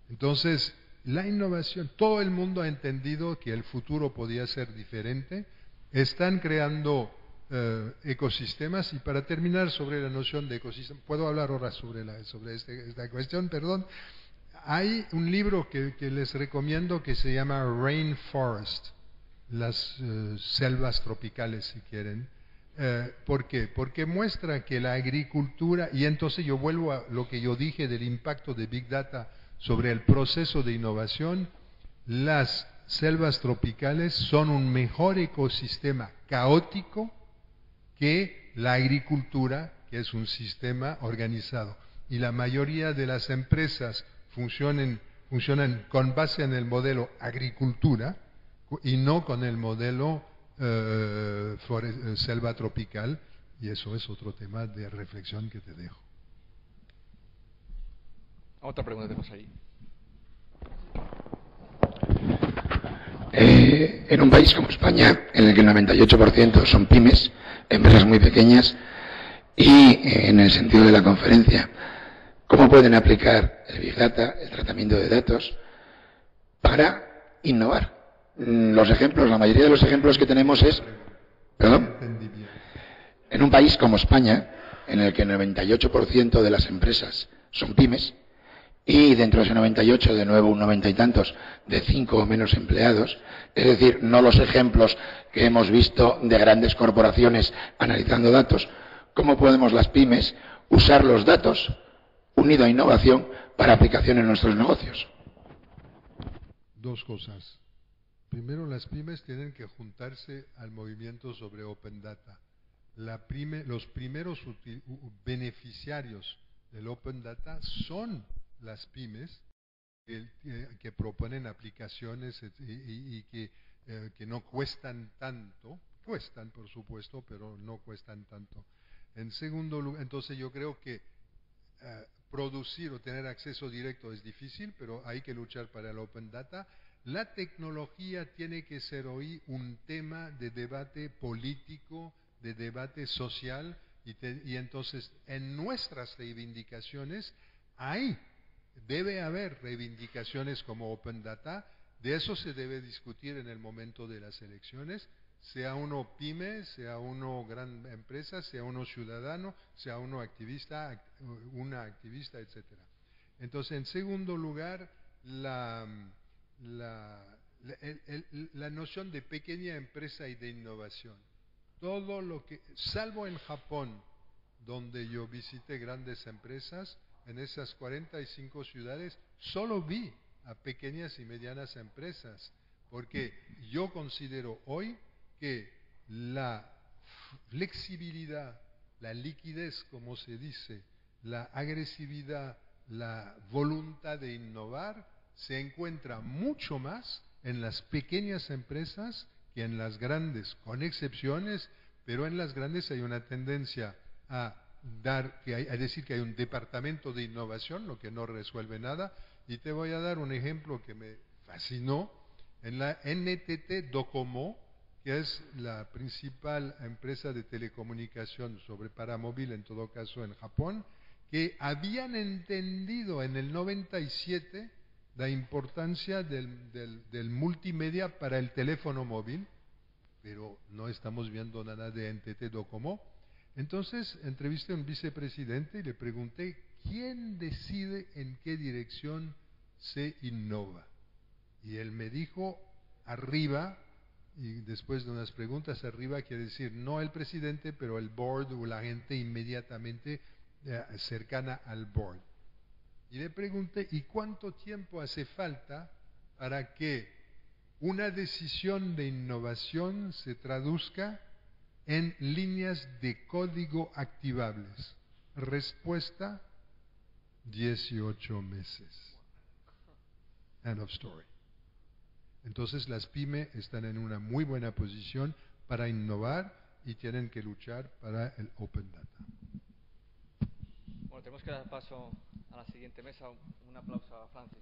Entonces, la innovación, todo el mundo ha entendido que el futuro podía ser diferente, están creando ecosistemas. Y para terminar sobre la noción de ecosistema, puedo hablar ahora sobre esta cuestión, perdón. Hay un libro que les recomiendo que se llama Rainforest, las selvas tropicales, si quieren. ¿Por qué? Porque muestra que la agricultura, y entonces yo vuelvo a lo que yo dije del impacto de Big Data sobre el proceso de innovación. Las selvas tropicales son un mejor ecosistema caótico que la agricultura, que es un sistema organizado. Y la mayoría de las empresas funcionan con base en el modelo agricultura y no con el modelo selva tropical, y eso es otro tema de reflexión que te dejo. Otra pregunta tenemos ahí. En un país como España, en el que el 98% son pymes, empresas muy pequeñas, y en el sentido de la conferencia, ¿cómo pueden aplicar el Big Data, el tratamiento de datos, para innovar? La mayoría de los ejemplos que tenemos es... ¿Perdón? En un país como España, en el que el 98% de las empresas son pymes, y dentro de ese 98, de nuevo un 90 y tantos de 5 o menos empleados, es decir, no los ejemplos que hemos visto de grandes corporaciones analizando datos. ¿Cómo podemos las pymes usar los datos, unido a innovación, para aplicación en nuestros negocios? Dos cosas. Primero, las pymes tienen que juntarse al movimiento sobre Open Data. Los primeros beneficiarios del Open Data son las pymes que proponen aplicaciones y que no cuestan tanto, cuestan por supuesto, pero no cuestan tanto. En segundo lugar, entonces yo creo que producir o tener acceso directo es difícil, pero hay que luchar para el Open Data. La tecnología tiene que ser hoy un tema de debate político, de debate social, y entonces en nuestras reivindicaciones debe haber reivindicaciones como Open Data. De eso se debe discutir en el momento de las elecciones, sea uno pyme, sea uno gran empresa, sea uno ciudadano, sea uno activista, una activista, etcétera. Entonces, en segundo lugar, la noción de pequeña empresa y de innovación. Todo lo que, salvo en Japón, donde yo visité grandes empresas, en esas 45 ciudades solo vi a pequeñas y medianas empresas, porque yo considero hoy que la flexibilidad, la liquidez, como se dice, la agresividad, la voluntad de innovar se encuentra mucho más en las pequeñas empresas que en las grandes, con excepciones, pero en las grandes hay una tendencia a decir que hay un departamento de innovación, lo que no resuelve nada. Y te voy a dar un ejemplo que me fascinó. En la NTT Docomo que es la principal empresa de telecomunicación para móvil, en todo caso en Japón, que habían entendido en el 97 la importancia del multimedia para el teléfono móvil, pero no estamos viendo nada de NTT Docomo. Entonces entrevisté a un vicepresidente y le pregunté, ¿quién decide en qué dirección se innova? Y él me dijo, arriba, y después de unas preguntas, arriba quiere decir no el presidente, pero el board o la gente inmediatamente cercana al board. Y le pregunté, ¿y cuánto tiempo hace falta para que una decisión de innovación se traduzca en líneas de código activables? Respuesta, 18 meses. End of story. Entonces las pymes están en una muy buena posición para innovar y tienen que luchar para el Open Data. Bueno, tenemos que dar paso a la siguiente mesa. Un aplauso a Francis.